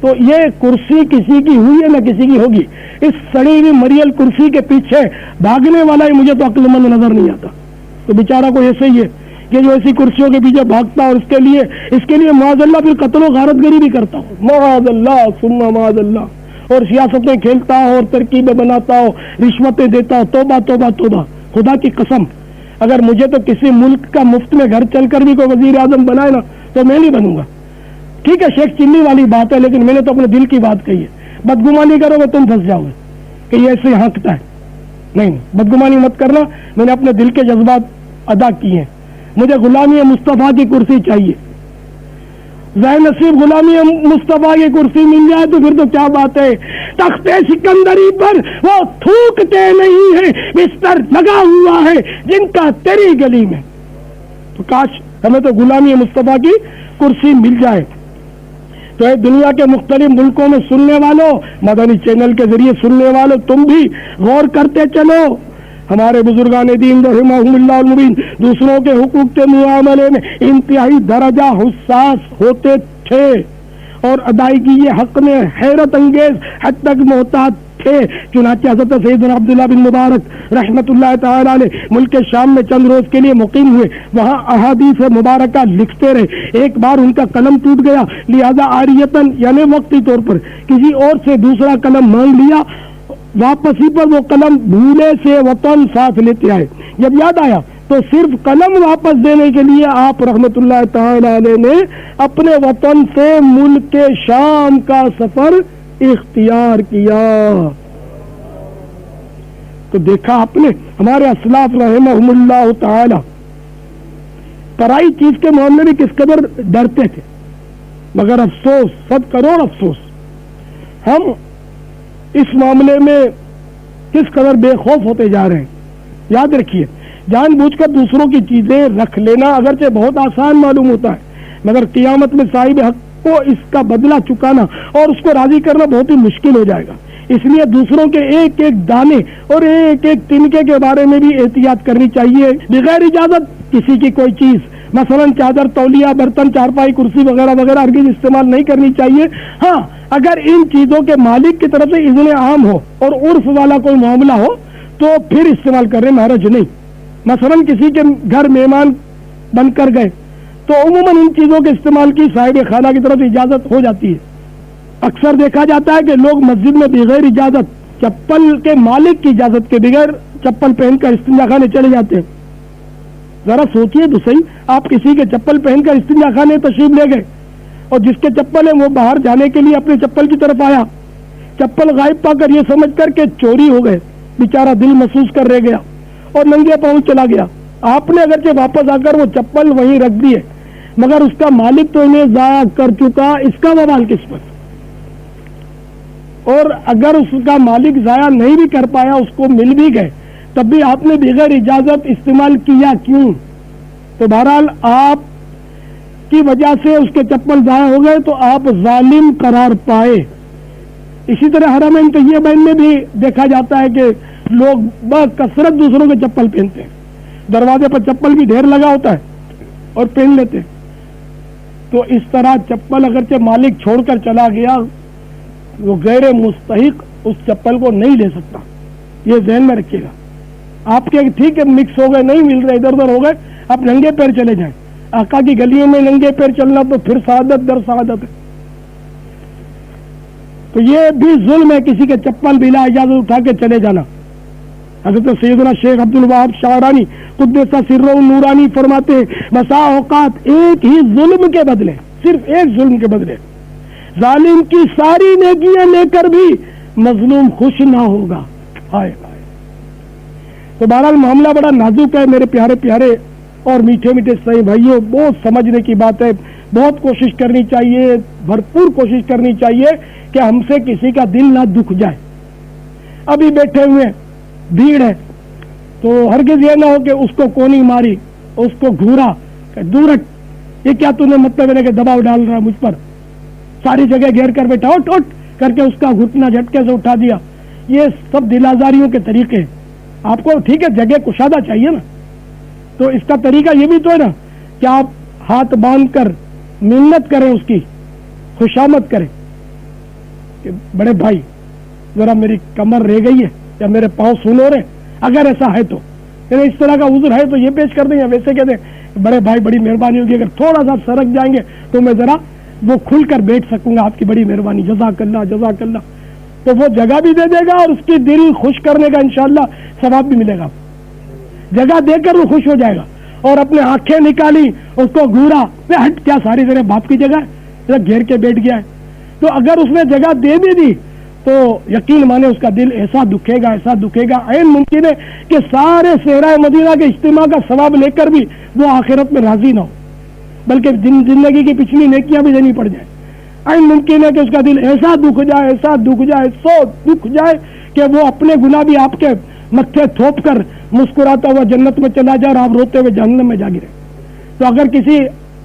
تو یہ کرسی کسی کی ہوئی ہے نہ کسی کی ہوگی. اس سڑی ہوئی مریل کرسی کے پیچھے بھاگنے والا ہی مجھے تو عقل مند نظر نہیں آتا. تو بیچارہ کوئی ایسے ہی ہے کہ جو ایسی کرسیوں کے پیچھے بھاگتا اور اس کے لیے معاذ اللہ پھر قتل و غارت گری بھی کرتا ہو, معاذ اللہ ثم معاذ اللہ, اور سیاستیں کھیلتا ہو اور ترکیبیں بناتا ہو, رشوتیں دیتا ہو. توبہ توبہ توبہ. خدا کی قسم اگر مجھے تو کسی ملک کا مفت میں گھر چل کر بھی کوئی وزیر اعظم بنائے نا تو میں نہیں بنوں گا. ٹھیک ہے شیخ چلی والی بات ہے, لیکن میں نے تو اپنے دل کی بات کہی ہے. بدگمانی کرو گے تم پھنس جاؤ گے کہ یہ ایسے ہانکتا ہے. نہیں, بدگمانی مت کرنا. میں نے اپنے دل کے جذبات ادا کیے ہیں. مجھے غلامی مصطفیٰ کی کرسی چاہیے. ظاہر نصیب غلامی مصطفیٰ کی کرسی مل جائے تو پھر تو کیا بات ہے. تخت سکندری پر وہ تھوکتے نہیں ہیں, بستر لگا ہوا ہے جن کا تیری گلی میں. تو کاش ہمیں تو غلامی مصطفیٰ کی کرسی مل جائے. تو دنیا کے مختلف ملکوں میں سننے والوں, مدنی چینل کے ذریعے سننے والوں, تم بھی غور کرتے چلو. ہمارے بزرگان دین رحمہم اللہ المبین دوسروں کے حقوق کے معاملے میں انتہائی درجہ حساس ہوتے تھے اور ادائیگی یہ حق میں حیرت انگیز حد تک محتاط تھے. چنانچہ حضرت سیدنا عبداللہ بن مبارک رحمت اللہ تعالی علیہ ملک شام میں چند روز کے لیے مقیم ہوئے. وہاں احادیث مبارکہ لکھتے رہے. ایک بار ان کا قلم ٹوٹ گیا, لہذا عاریتاً یعنی وقتی طور پر کسی اور سے دوسرا قلم مانگ لیا. واپسی پر وہ قلم بھولے سے وطن ساتھ لیتے آئے. جب یاد آیا تو صرف قلم واپس دینے کے لیے آپ رحمت اللہ تعالی علیہ نے اپنے وطن سے ملک شام کا سفر اختیار کیا. تو دیکھا آپ نے ہمارے اسلاف رحمہم اللہ تعالی پرائی چیز کے معاملے میں کس قدر ڈرتے تھے. مگر افسوس, 100 کروڑ افسوس, ہم اس معاملے میں کس قدر بے خوف ہوتے جا رہے ہیں. یاد رکھیے, جان بوجھ کر دوسروں کی چیزیں رکھ لینا اگرچہ بہت آسان معلوم ہوتا ہے, مگر قیامت میں صاحب حق کو اس کا بدلہ چکانا اور اس کو راضی کرنا بہت ہی مشکل ہو جائے گا. اس لیے دوسروں کے ایک ایک دانے اور ایک ایک تنکے کے بارے میں بھی احتیاط کرنی چاہیے. بغیر اجازت کسی کی کوئی چیز مثلا چادر, تولیہ, برتن, چارپائی, کرسی وغیرہ وغیرہ ہرگز استعمال نہیں کرنی چاہیے. ہاں, اگر ان چیزوں کے مالک کی طرف سے اذن عام ہو اور عرف والا کوئی معاملہ ہو تو پھر استعمال کرنے میں حرج نہیں. مثلا کسی کے گھر مہمان بن کر گئے تو عموماً ان چیزوں کے استعمال کی صاحب خانہ کی طرف اجازت ہو جاتی ہے. اکثر دیکھا جاتا ہے کہ لوگ مسجد میں بغیر اجازت, چپل کے مالک کی اجازت کے بغیر چپل پہن کر استنجا خانے چلے جاتے ہیں. ذرا سوچئے تو صحیح, آپ کسی کے چپل پہن کر استنجا خانے تشریف لے گئے اور جس کے چپل ہے وہ باہر جانے کے لیے اپنے چپل کی طرف آیا, چپل غائب پا کر یہ سمجھ کر کہ چوری ہو گئے, بیچارہ دل محسوس کر رہ گیا اور ننگے پاؤں چلا گیا. آپ نے اگرچہ واپس آ کر وہ چپل وہیں رکھ دی ہے, مگر اس کا مالک تو انہیں ضائع کر چکا, اس کا وبال کس پر. اور اگر اس کا مالک ضائع نہیں بھی کر پایا, اس کو مل بھی گئے, تب بھی آپ نے بغیر اجازت استعمال کیا کیوں. تو بہرحال آپ کی وجہ سے اس کے چپل ضائع ہو گئے تو آپ ظالم قرار پائے. اسی طرح حرمین طیبین میں بھی دیکھا جاتا ہے کہ لوگ بکثرت دوسروں کے چپل پہنتے ہیں, دروازے پر چپل بھی ڈھیر لگا ہوتا ہے اور پہن لیتے ہیں. تو اس طرح چپل اگرچہ مالک چھوڑ کر چلا گیا, وہ غیر مستحق اس چپل کو نہیں لے سکتا. یہ ذہن میں رکھیے گا. آپ کے ٹھیک ہے مکس ہو گئے, نہیں مل رہے, ادھر ادھر ہو گئے, آپ ننگے پیر چلے جائیں. آقا کی گلیوں میں ننگے پیر چلنا تو پھر سعادت در سعادت ہے. تو یہ بھی ظلم ہے کسی کے چپل بلا اجازت اٹھا کے چلے جانا. حضرت سیدنا شیخ عبد الوہاب شعرانی قدس سرہ نورانی فرماتے ہیں, بسا اوقات ایک ہی ظلم کے بدلے, صرف ایک ظلم کے بدلے ظالم کی ساری نیکیاں لے کر بھی مظلوم خوش نہ ہوگا. ہائے ہائے. تو بہرحال معاملہ بڑا نازک ہے میرے پیارے پیارے اور میٹھے میٹھے صحیح بھائیوں. بہت سمجھنے کی بات ہے, بہت کوشش کرنی چاہیے, بھرپور کوشش کرنی چاہیے کہ ہم سے کسی کا دل نہ دکھ جائے. ابھی بیٹھے ہوئے بھیڑ ہے تو ہرگز یہ نہ ہو کہ اس کو کونی ماری, اس کو گھورا, دور ہٹ, یہ کیا تو نے مطلب ہے کہ دباؤ ڈال رہا مجھ پر, ساری جگہ گھیر کر بیٹھا, اٹھ اٹھ کر کے اس کا گھٹنا جھٹکے سے اٹھا دیا. یہ سب دل آزاریوں کے طریقے. آپ کو ٹھیک ہے جگہ کشادہ چاہیے نا, تو اس کا طریقہ یہ بھی تو ہے نا کہ آپ ہاتھ باندھ کر منت کریں, اس کی خوشامد کریں, کہ بڑے بھائی ذرا میری کمر رہ گئی ہے یا میرے پاؤں سن ہو رہے، اگر ایسا ہے تو یعنی اس طرح کا عذر ہے تو یہ پیش کر دیں یا ویسے کہہ دیں بڑے بھائی بڑی مہربانی ہوگی اگر تھوڑا سا سرک جائیں گے تو میں ذرا وہ کھل کر بیٹھ سکوں گا، آپ کی بڑی مہربانی، جزاک اللہ جزاک اللہ. تو وہ جگہ بھی دے دے گا اور اس کی دل خوش کرنے کا انشاءاللہ ثواب بھی ملے گا. جگہ دے کر وہ خوش ہو جائے گا اور اپنے آنکھیں نکالی اس کو گھورا، ہٹ کیا ساری تیرے باپ کی جگہ ہے، گھیر کے بیٹھ گیا ہے. تو اگر اس نے جگہ دے بھی دی تو یقین مانے اس کا دل ایسا دکھے گا عین ممکن ہے کہ سارے صحرائے مدینہ کے اجتماع کا ثواب لے کر بھی وہ آخرت میں راضی نہ ہو، بلکہ زندگی کی پچھلی نیکیاں بھی دینی پڑ جائیں. عین ممکن ہے کہ اس کا دل ایسا دکھ جائے کہ وہ اپنے گناہ بھی آپ کے متھے تھوپ کر مسکراتا ہوا جنت میں چلا جائے اور آپ روتے ہوئے جہنم میں جا گرے. تو اگر کسی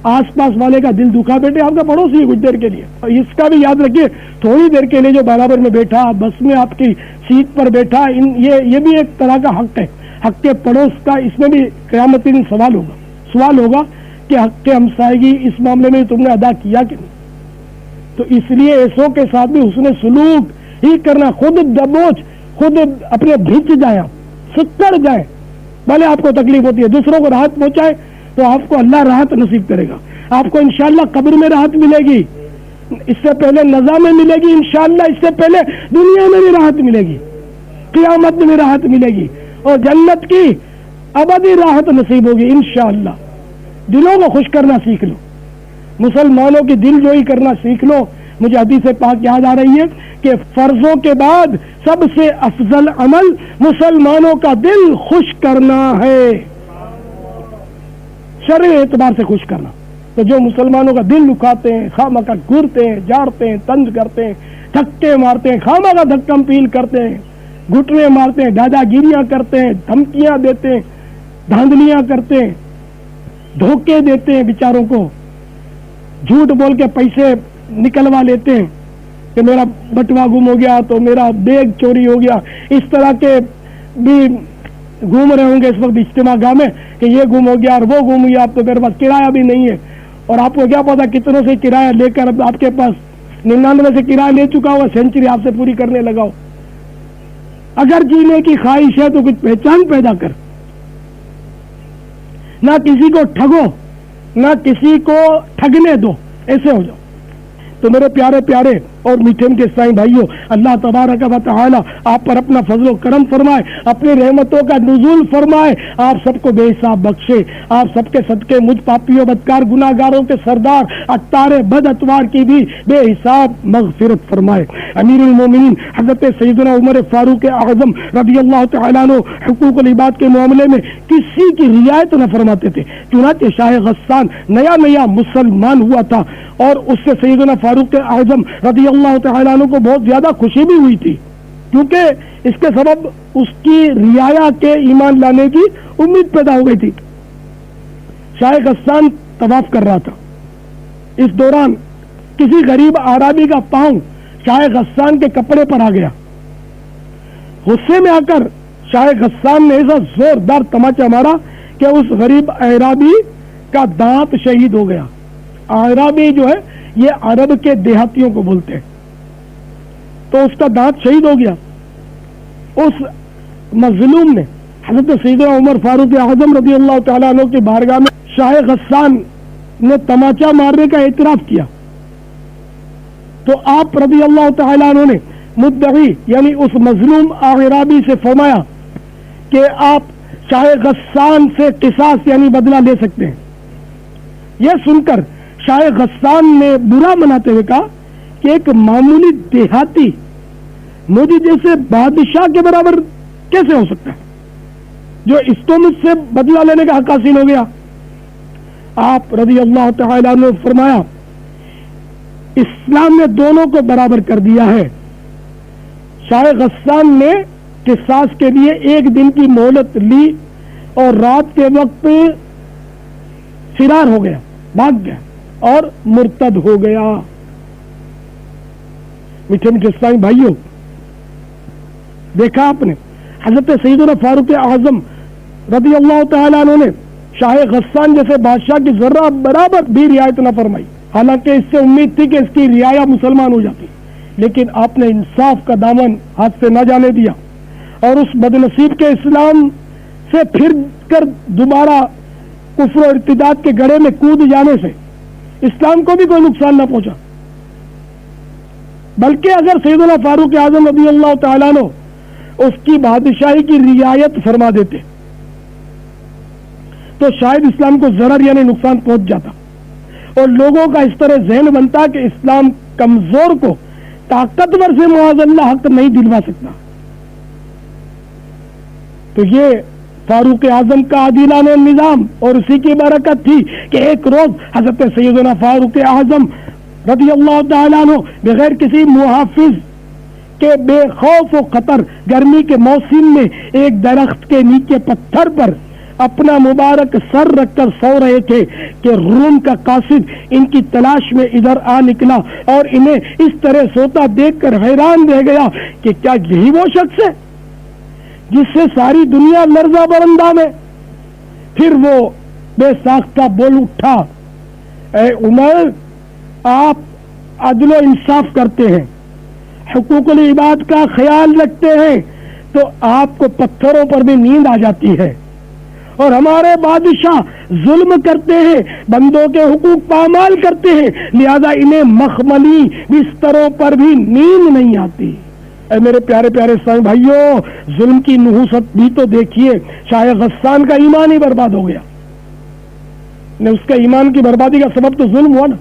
آس پاس والے کا دل دکھا بیٹھے، آپ کا پڑوسی ہے کچھ دیر کے لیے، اس کا بھی یاد رکھیے تھوڑی دیر کے لیے جو برابر میں بیٹھا، بس میں آپ کی سیٹ پر بیٹھا، یہ بھی ایک طرح کا حق ہے، حق کے پڑوس کا. اس میں بھی قیامت کے دن سوال ہوگا کہ حق کے ہمسائیگی اس معاملے میں تم نے ادا کیا کہ نہیں. تو اس لیے ایسوں کے ساتھ بھی حسن سلوک ہی کرنا، خود دبوچ، خود اپنے بھیج جائے، سکڑ جائے، بھلے آپ کو تکلیف ہوتی ہے، دوسروں کو راحت پہنچائے تو آپ کو اللہ راحت نصیب کرے گا. آپ کو انشاءاللہ قبر میں راحت ملے گی، اس سے پہلے نزا میں ملے گی، انشاءاللہ اس سے پہلے دنیا میں بھی راحت ملے گی، قیامت میں بھی راحت ملے گی اور جنت کی ابدی راحت نصیب ہوگی انشاءاللہ. دلوں کو خوش کرنا سیکھ لو، مسلمانوں کی دل جوئی کرنا سیکھ لو. مجھے حدیث پاک یاد آ رہی ہے کہ فرضوں کے بعد سب سے افضل عمل مسلمانوں کا دل خوش کرنا ہے، شرعی اعتبار سے خوش کرنا. تو جو مسلمانوں کا دل دکھاتے ہیں، خواہ کا گھورتے ہیں، جاڑتے ہیں، طنز کرتے ہیں، دھکے مارتے ہیں، خواہ کا دھکم پیل کرتے ہیں، گھٹنے مارتے ہیں، دادا گیریاں کرتے ہیں، دھمکیاں دیتے ہیں، دھاندلیاں کرتے ہیں، دھوکے دیتے ہیں بیچاروں کو، جھوٹ بول کے پیسے نکلوا لیتے ہیں کہ میرا بٹوا گم ہو گیا تو میرا بیگ چوری ہو گیا. اس طرح کے بھی گھوم رہے ہوں گے اس وقت اجتماع گاہ میں کہ یہ گم ہو گیا اور وہ گم گیا، اب تو میرے پاس کرایہ بھی نہیں ہے. اور آپ کو کیا پتا کتنوں سے کرایہ لے کر اب آپ کے پاس 99 سے کرایہ لے چکا ہوا، سینچری آپ سے پوری کرنے لگا ہو. اگر جینے کی خواہش ہے تو کچھ پہچان پیدا کر، نہ کسی کو ٹھگو نہ کسی کو ٹھگنے دو، ایسے ہو جاؤ. تو میرے پیارے پیارے اور میٹھے میٹھے اسلامی بھائیوں، اللہ تبارک و تعالی آپ پر اپنا فضل و کرم فرمائے، اپنی رحمتوں کا نزول فرمائے، آپ سب کو بے حساب بخشے، آپ سب کے صدقے مجھ پاپیوں بدکار گناہگاروں کے سردار اتار بد اتوار کی بھی بے حساب مغفرت فرمائے. امیر المومنین حضرت سیدنا عمر فاروق اعظم رضی اللہ تعالیٰ عنہ حقوق العباد کے معاملے میں کسی کی رعایت نہ فرماتے تھے. چنانچہ شاہ غسان نیا مسلمان ہوا تھا اور اس سے سیدنا فاروق اعظم رضی اللہ تعالیٰ عنہ کو بہت زیادہ خوشی بھی ہوئی تھی، کیونکہ اس کے سبب اس کی رعایا کے ایمان لانے کی امید پیدا ہو گئی تھی. شاہ غسان طواف کر رہا تھا، اس دوران کسی غریب اعرابی کا پاؤں شاہ غسان کے کپڑے پر آ گیا. غصے میں آ کر شاہ غسان نے ایسا زوردار تماچا مارا کہ اس غریب اعرابی کا دانت شہید ہو گیا. اعرابی جو ہے یہ عرب کے دیہاتیوں کو بولتے ہیں، تو اس کا دانت شہید ہو گیا. اس مظلوم نے حضرت سیدنا عمر فاروق اعظم رضی اللہ تعالیٰ عنہ کی بارگاہ میں شاہ غسان نے تماچا مارنے کا اعتراف کیا. تو آپ رضی اللہ تعالیٰ عنہ نے مدعی یعنی اس مظلوم اعرابی سے فرمایا کہ آپ شاہ غسان سے قصاص یعنی بدلہ لے سکتے ہیں. یہ سن کر شاہ غسان نے برا مناتے ہوئے کہا کہ ایک معمولی دیہاتی مجھے جیسے بادشاہ کے برابر کیسے ہو سکتا ہے جو اس کو مجھ سے بدلہ لینے کا حق حاصل ہو گیا. آپ رضی اللہ تعالیٰ نے فرمایا اسلام نے دونوں کو برابر کر دیا ہے. شاہ غسان نے قصاص کے لیے 1 دن کی مہلت لی اور رات کے وقت فرار ہو گیا، بھاگ گیا اور مرتد ہو گیا. میٹھے میٹھے اسلامی بھائیوں، دیکھا آپ نے حضرت سیدنا فاروق اعظم رضی اللہ تعالیٰ عنہ نے شاہ غسان جیسے بادشاہ کی ذرہ برابر بھی رعایت نہ فرمائی، حالانکہ اس سے امید تھی کہ اس کی رعایا مسلمان ہو جاتی. لیکن آپ نے انصاف کا دامن ہاتھ سے نہ جانے دیا، اور اس بدنصیب کے اسلام سے پھر کر دوبارہ کفر و ارتداد کے گڑھے میں کود جانے سے اسلام کو بھی کوئی نقصان نہ پہنچا، بلکہ اگر سیدنا فاروق اعظم رضی اللہ تعالیٰ عنہ اس کی بادشاہی کی رعایت فرما دیتے تو شاید اسلام کو ضرر یعنی نقصان پہنچ جاتا، اور لوگوں کا اس طرح ذہن بنتا کہ اسلام کمزور کو طاقتور سے معاذ اللہ حق نہیں دلوا سکتا۔ تو یہ فاروق اعظم کا عادلانہ نظام اور اسی کی برکت تھی کہ ایک روز حضرت سیدنا فاروق اعظم رضی اللہ تعالیٰ عنہ بغیر کسی محافظ کے بے خوف و خطر گرمی کے موسم میں ایک درخت کے نیچے پتھر پر اپنا مبارک سر رکھ کر سو رہے تھے کہ روم کا قاصد ان کی تلاش میں ادھر آ نکلا اور انہیں اس طرح سوتا دیکھ کر حیران رہ گیا کہ کیا یہی وہ شخص ہے جس سے ساری دنیا لرزہ برندہ میں؟ پھر وہ بے ساختہ بول اٹھا، اے عمر، آپ عدل و انصاف کرتے ہیں، حقوق العباد کا خیال رکھتے ہیں، تو آپ کو پتھروں پر بھی نیند آ جاتی ہے، اور ہمارے بادشاہ ظلم کرتے ہیں، بندوں کے حقوق پامال کرتے ہیں، لہذا انہیں مخملی بستروں پر بھی نیند نہیں آتی۔ اے میرے پیارے پیارے سنگ بھائیوں، ظلم کی نحوست بھی تو دیکھیے، شاہ غسان کا ایمان ہی برباد ہو گیا، اس کا ایمان کی بربادی کا سبب تو ظلم ہوا نا،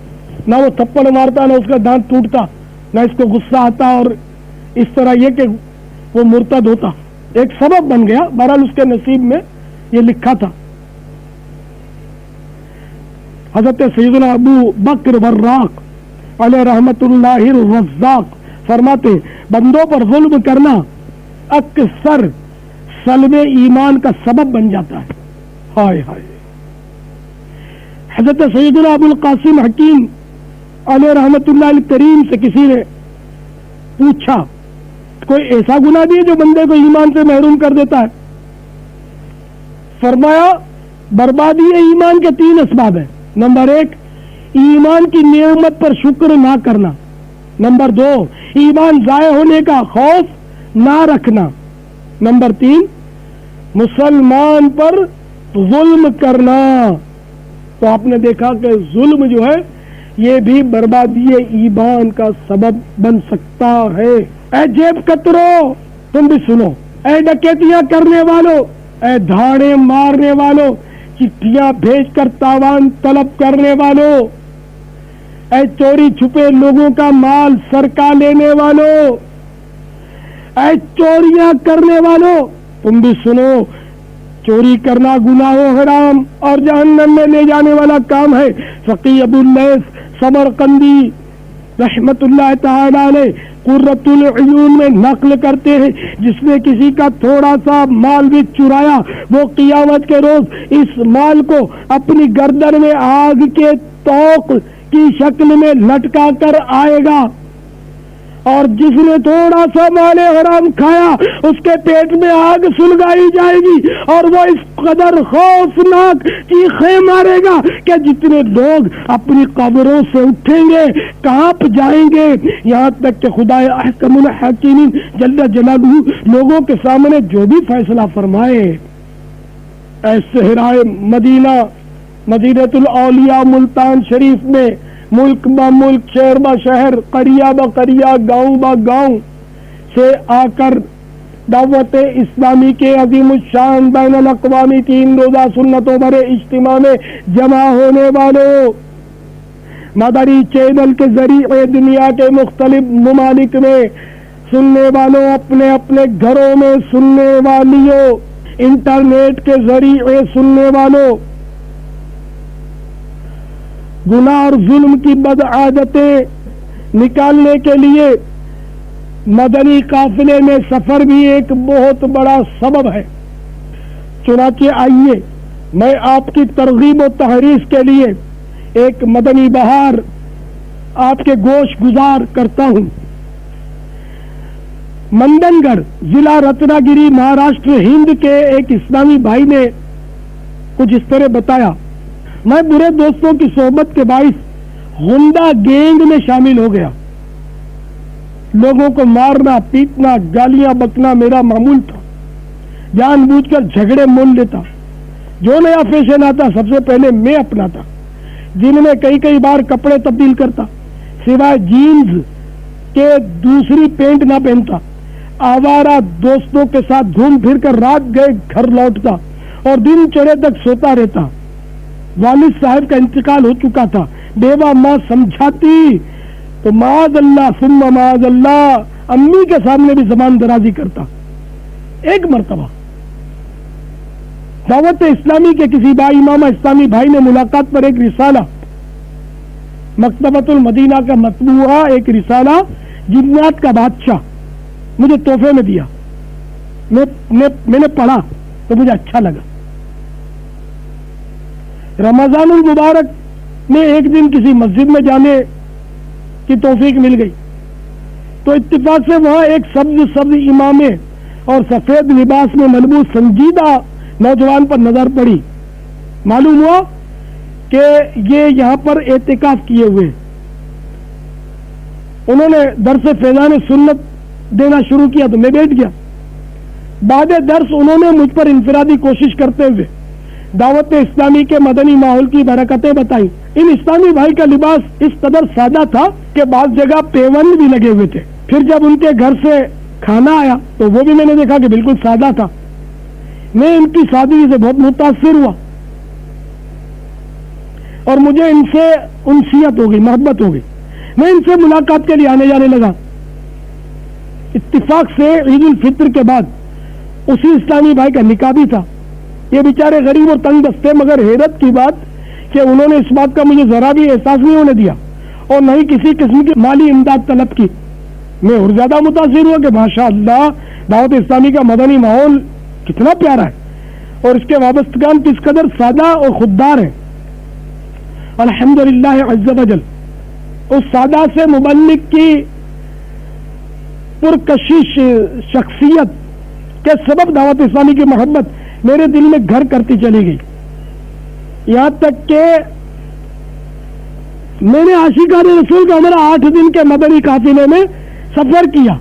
نہ وہ تھپڑ مارتا، نہ اس کا دانت ٹوٹتا، نہ اس کو غصہ آتا، اور اس طرح یہ کہ وہ مرتد ہوتا، ایک سبب بن گیا، بہرحال اس کے نصیب میں یہ لکھا تھا۔ حضرت سیدنا ابو بکر وراق علیہ رحمت اللہ الرزاق فرماتے بندوں پر ظلم کرنا اکثر سلب ایمان کا سبب بن جاتا ہے۔ ہائے ہائے۔ حضرت سیدنا ابو القاسم حکیم علیہ رحمت اللہ الکریم سے کسی نے پوچھا کوئی ایسا گناہ بھی ہے جو بندے کو ایمان سے محروم کر دیتا ہے؟ فرمایا بربادی ایمان کے 3 اسباب ہیں۔ نمبر 1 ایمان کی نعمت پر شکر نہ کرنا، نمبر 2 ایمان ضائع ہونے کا خوف نہ رکھنا، نمبر 3 مسلمان پر ظلم کرنا۔ تو آپ نے دیکھا کہ ظلم جو ہے یہ بھی بربادی ایمان کا سبب بن سکتا ہے۔ اے جیب کترو تم بھی سنو، اے ڈکیتیاں کرنے والوں، اے دھاڑے مارنے والوں، چٹھیاں بھیج کر تاوان طلب کرنے والوں، اے چوری چھپے لوگوں کا مال سرقہ لینے والوں، اے چوریاں کرنے والوں، تم بھی سنو، چوری کرنا گناہ و حرام اور جہنم میں لے جانے والا کام ہے۔ فقی ابو اللیث سمرقندی رحمت اللہ تعالی علیہ قرۃ العیون میں نقل کرتے ہیں جس نے کسی کا تھوڑا سا مال بھی چرایا وہ قیامت کے روز اس مال کو اپنی گردن میں آگ کے توق کی شکل میں لٹکا کر آئے گا، اور جس نے تھوڑا سا مال حرام کھایا اس کے پیٹ میں آگ سلگائی جائے گی، اور وہ اس قدر خوفناک چیخیں مارے گا کہ جتنے لوگ اپنی قبروں سے اٹھیں گے کانپ جائیں گے، یہاں تک کہ خدا احکم الحاکمین جل جلالہ لوگوں کے سامنے جو بھی فیصلہ فرمائے۔ اے صحرائے مدینہ، مدینۃ الاولیاء ملتان شریف میں ملک با ملک، شہر با شہر، قریہ با قریہ، گاؤں با گاؤں سے آ کر دعوت اسلامی کے عظیم الشان بین الاقوامی 3 روزہ سنتوں بھرے اجتماع میں جمع ہونے والوں، مدری چینل کے ذریعے دنیا کے مختلف ممالک میں سننے والوں، اپنے اپنے گھروں میں سننے والیوں، انٹرنیٹ کے ذریعے سننے والوں، گناہ اور ظلم کی بد عادتیں نکالنے کے لیے مدنی قافلے میں سفر بھی ایک بہت بڑا سبب ہے۔ چنانچہ آئیے میں آپ کی ترغیب و تحریض کے لیے ایک مدنی بہار آپ کے گوش گزار کرتا ہوں۔ مندن گڑھ ضلع رتنا گیری مہاراشٹر ہند کے ایک اسلامی بھائی نے کچھ اس طرح بتایا، میں برے دوستوں کی صحبت کے باعث غنڈہ گینگ میں شامل ہو گیا، لوگوں کو مارنا پیٹنا گالیاں بکنا میرا معمول تھا. جان بوجھ کر جھگڑے مول لیتا. جو نیا فیشن آتا سب سے پہلے میں اپناتا. جن میں کئی بار کپڑے تبدیل کرتا, سوائے جینز کے دوسری پینٹ نہ پہنتا. آوارہ دوستوں کے ساتھ گھوم پھر کر رات گئے گھر لوٹتا اور دن چڑھے تک سوتا رہتا. والد صاحب کا انتقال ہو چکا تھا. بیوہ ماں سمجھاتی تو معاذ اللہ ثم معاذ اللہ امی کے سامنے بھی زبان درازی کرتا. ایک مرتبہ دعوت اسلامی کے کسی با امامہ اسلامی بھائی نے ملاقات پر ایک رسالہ, مکتبۃ المدینہ کا مطبوعہ ایک رسالہ جنات کا بادشاہ مجھے تحفے میں دیا. میں نے پڑھا تو مجھے اچھا لگا. رمضان المبارک میں ایک دن کسی مسجد میں جانے کی توفیق مل گئی تو اتفاق سے وہاں ایک سبز امامے اور سفید لباس میں ملبوس سنجیدہ نوجوان پر نظر پڑی. معلوم ہوا کہ یہ یہاں پر اعتکاف کیے ہوئے. انہوں نے درس فیضان سنت دینا شروع کیا تو میں بیٹھ گیا. بعد درس انہوں نے مجھ پر انفرادی کوشش کرتے ہوئے دعوت اسلامی کے مدنی ماحول کی برکتیں بتائیں. ان اسلامی بھائی کا لباس اس قدر سادہ تھا کہ بعض جگہ پیون بھی لگے ہوئے تھے. پھر جب ان کے گھر سے کھانا آیا تو وہ بھی میں نے دیکھا کہ بالکل سادہ تھا. میں ان کی سادگی سے بہت متاثر ہوا اور مجھے ان سے انسیت ہو گئی, محبت ہو گئی. میں ان سے ملاقات کے لیے آنے جانے لگا. اتفاق سے عید الفطر کے بعد اسی اسلامی بھائی کا نکاح بھی تھا. یہ بیچارے غریب اور تنگ دستے, مگر حیرت کی بات کہ انہوں نے اس بات کا مجھے ذرا بھی احساس نہیں ہونے دیا اور نہ ہی کسی قسم کی مالی امداد طلب کی. میں اور زیادہ متاثر ہوا کہ ماشاء اللہ دعوت اسلامی کا مدنی ماحول کتنا پیارا ہے اور اس کے وابستگان کس قدر سادہ اور خوددار ہیں. الحمدللہ عز و جل اس سادہ سے مبلغ کی پرکشش شخصیت کے سبب دعوت اسلامی کی محبت میرے دل میں گھر کرتی چلی گئی. یہاں تک کہ میں نے عاشقان رسول کا عمرہ 8 دن کے مدنی قافلے میں سفر کیا.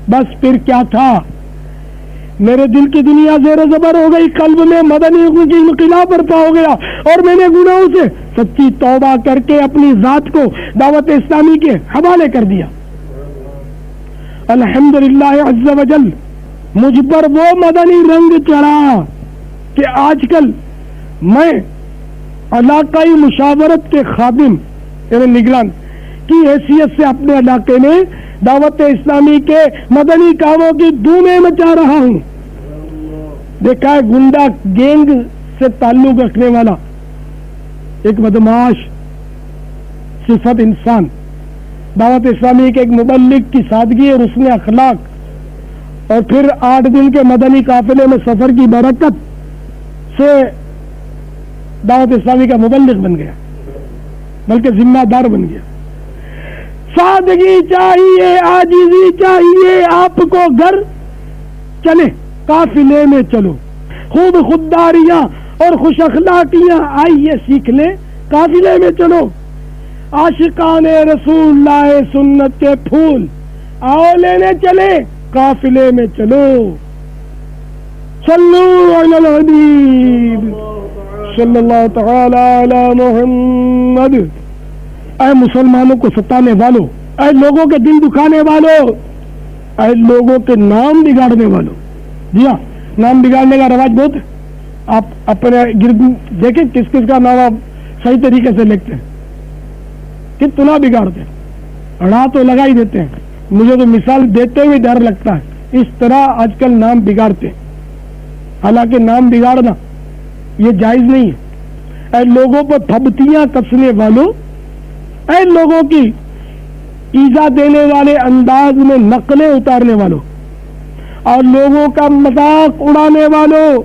بس پھر کیا تھا, میرے دل کی دنیا زیر و زبر ہو گئی, قلب میں مدنی کی انقلاب برپا ہو گیا اور میں نے گناہوں سے سچی توبہ کر کے اپنی ذات کو دعوت اسلامی کے حوالے کر دیا. الحمدللہ عز و جل مجھ پر وہ مدنی رنگ چڑھا کہ آج کل میں علاقائی مشاورت کے خادم یعنی نگران کی حیثیت سے اپنے علاقے میں دعوت اسلامی کے مدنی کاموں کی دھومیں مچا رہا ہوں. دیکھا ہے گنڈا گینگ سے تعلق رکھنے والا ایک بدماش صفت انسان دعوت اسلامی کے ایک مبلغ کی سادگی اور حسن اخلاق اور پھر 8 دن کے مدنی قافلے میں سفر کی برکت سے دعوت اسلامی کا مبلغ بن گیا, بلکہ ذمہ دار بن گیا. سادگی چاہیے, عاجزی چاہیے آپ کو, گھر چلے قافلے میں چلو, خوب خودداریاں اور خوش اخلاقیاں آئیے سیکھ لیں, قافلے میں چلو. عاشقان رسول لائے سنت کے پھول, آؤ لینے چلے قافلے میں چلو. صلو علی الحبیب صلی اللہ تعالی علی محمد. اے مسلمانوں کو ستانے والوں, اے لوگوں کے دل دکھانے والوں, اے لوگوں کے نام بگاڑنے والوں. جی ہاں, نام بگاڑنے کا رواج بہت ہے. آپ اپنے گرد دیکھیں کس کس کا نام آپ صحیح طریقے سے لکھتے ہیں, کتنا بگاڑتے ہیں, اڑا تو لگا ہی دیتے ہیں. مجھے تو مثال دیتے ہوئے ڈر لگتا ہے, اس طرح آج کل نام بگاڑتے ہیں. حالانکہ نام بگاڑنا یہ جائز نہیں ہے. اے لوگوں پر پھبتیاں کسنے والوں, اے لوگوں کی ایذا دینے والے انداز میں نقلیں اتارنے والوں اور لوگوں کا مذاق اڑانے والوں,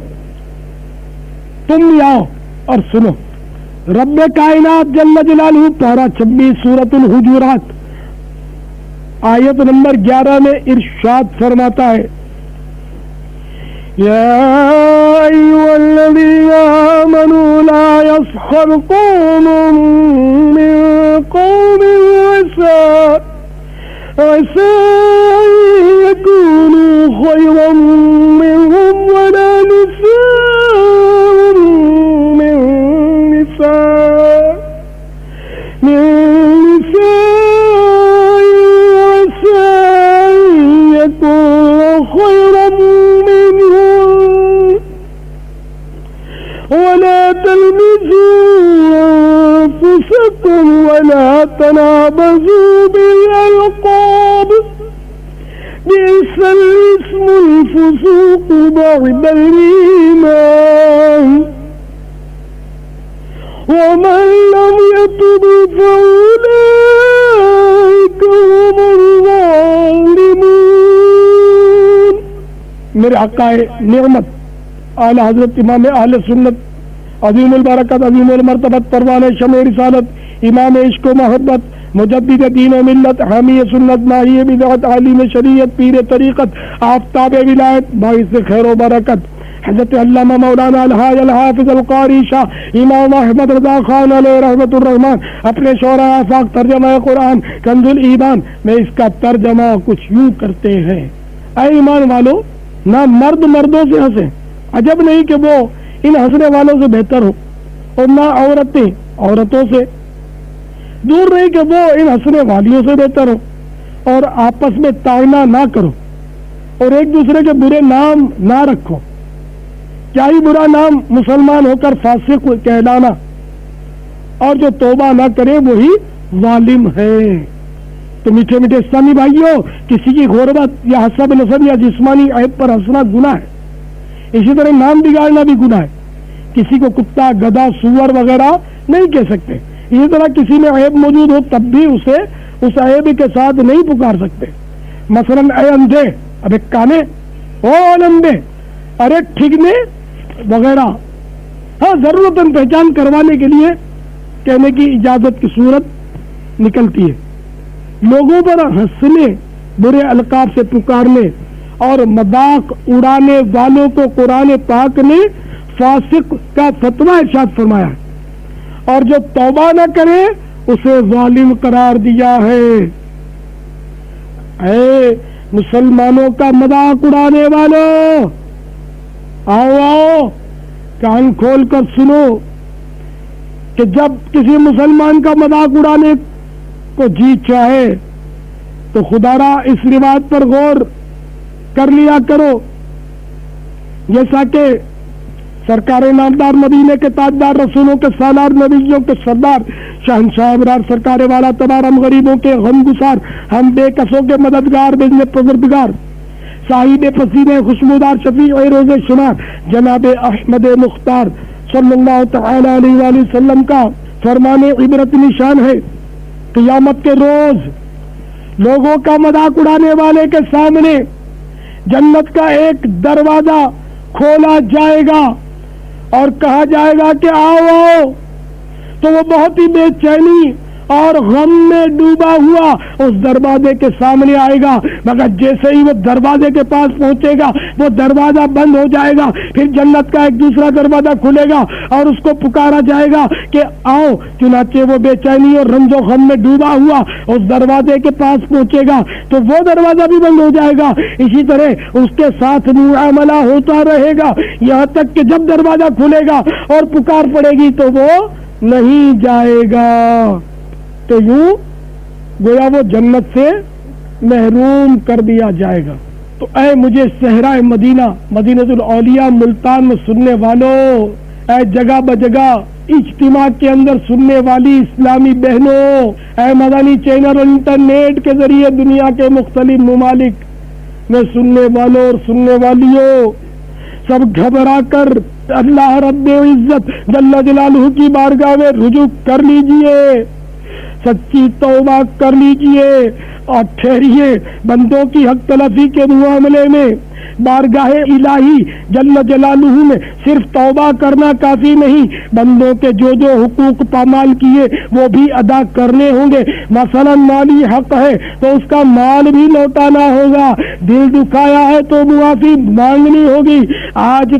تم بھی آؤ اور سنو. رب کائنات جل جلالہ پارہ 26 سورۃ الحجرات آیت نمبر 11 میں ارشاد فرماتا ہے, یا ایھا الذین آمنوا لا یسخر قوم من قوم عسى عسى أن يكونوا خيرا منهم ولا نساء من نساء عسى أن يكونوا خيرا منهم ولا تلمزوا أنفسكم ولا تنابزوا بالألقاب بئس الاسم الفسوق بعد الإيمان ومن لم يتب فأولئك هم الظالمون. میرے حقائے نعمت اعلی حضرت امام اہل سنت عظیم البرکت عظیم المرتبت پروان شمع رسالت امام عشق و محبت مجدد دین و ملت حامی سنت ناہی بدعت عالم شریعت پیر طریقت آفتاب ولایت باعث خیر و برکت حضرت علامہ مولانا الحاج الحافظ القاری شاہ امام احمد رضا خان علیہ رحمت الرحمان اپنے شعرا آفاق ترجمہ قرآن کنز الایمان میں اس کا ترجمہ کچھ یوں کرتے ہیں. اے ایمان والو، نہ مرد مردوں سے ہنسے، عجب نہیں کہ وہ ان ہنسنے والوں سے بہتر ہو، اور نہ عورتیں عورتوں سے، دور نہیں کہ وہ ان ہنسنے والیوں سے بہتر ہو، اور آپس میں تعینہ نہ کرو اور ایک دوسرے کے برے نام نہ رکھو. کیا ہی برا نام مسلمان ہو کر فاسق کہلانا، اور جو توبہ نہ کرے وہی ظالم ہے. تو میٹھے میٹھے اسلامی بھائیوں، کسی کی غربت یا حسب نسب یا جسمانی عیب پر ہنسنا گناہ ہے. اسی طرح نام بگاڑنا بھی گناہ ہے. کسی کو کتا گدھا سور وغیرہ نہیں کہہ سکتے. اسی طرح کسی میں عیب موجود ہو تب بھی اسے اس عیب کے ساتھ نہیں پکار سکتے. مثلا اے اندھے، ابے کانے، او لمبے، ارے ٹھگنے وغیرہ. ہاں، ضرورتاً پہچان کروانے کے لیے کہنے کی اجازت کی صورت نکلتی ہے. لوگوں پر ہنسنے، برے القاب سے پکارنے اور مذاق اڑانے والوں کو قرآن پاک نے فاسق کا فتویٰ ارشاد فرمایا ہے، اور جو توبہ نہ کرے اسے ظالم قرار دیا ہے. اے مسلمانوں کا مذاق اڑانے والوں، آؤ کان کھول کر سنو کہ جب کسی مسلمان کا مذاق اڑانے کو جی چاہے تو خدا را اس روایت پر غور کر لیا کرو. جیسا کہ سرکار نامدار مدینے کے تاجدار رسولوں کے سالار نبیوں کے سردار شہنشاہ ابرار سرکار والا تمام غریبوں کے غم گسار ہم بے کسوں کے مددگار بزن پروردگار صاحب پسینے خوشبودار شفیع روز شمار جناب احمد مختار صلی اللہ تعالی علیہ وآلہ وسلم کا فرمان عبرت نشان ہے. قیامت کے روز لوگوں کا مذاق اڑانے والے کے سامنے جنت کا ایک دروازہ کھولا جائے گا اور کہا جائے گا کہ آؤ، تو وہ بہت ہی بے چینی اور غم میں ڈوبا ہوا اس دروازے کے سامنے آئے گا، مگر جیسے ہی وہ دروازے کے پاس پہنچے گا وہ دروازہ بند ہو جائے گا. پھر جنت کا ایک دوسرا دروازہ کھلے گا اور اس کو پکارا جائے گا کہ آؤ. چنانچہ وہ بے چینی اور رنج و غم میں ڈوبا ہوا اس دروازے کے پاس پہنچے گا تو وہ دروازہ بھی بند ہو جائے گا. اسی طرح اس کے ساتھ معاملہ ہوتا رہے گا یہاں تک کہ جب دروازہ کھلے گا اور پکار پڑے گی تو وہ نہیں جائے گا. تو یوں گویا وہ جنت سے محروم کر دیا جائے گا. تو اے مجھے صحرائے مدینہ، مدینہ الاولیاء ملتان میں سننے والوں، اے جگہ بجگہ اجتماع کے اندر سننے والی اسلامی بہنوں، اے مدنی چینل اور انٹرنیٹ کے ذریعے دنیا کے مختلف ممالک میں سننے والوں اور سننے والیوں، سب گھبرا کر اللہ رب عزت جل جلالہ کی بارگاہ میں رجوع کر لیجئے، سچی توبہ کر لیجئے اور ٹھہریے. بندوں کی حق تلفی کے معاملے میں بارگاہ الہی جل جلالہ میں صرف توبہ کرنا کافی نہیں، بندوں کے جو جو حقوق پامال کیے وہ بھی ادا کرنے ہوں گے. مثلا مالی حق ہے تو اس کا مال بھی لوٹانا ہوگا، دل دکھایا ہے تو معافی مانگنی ہوگی. آج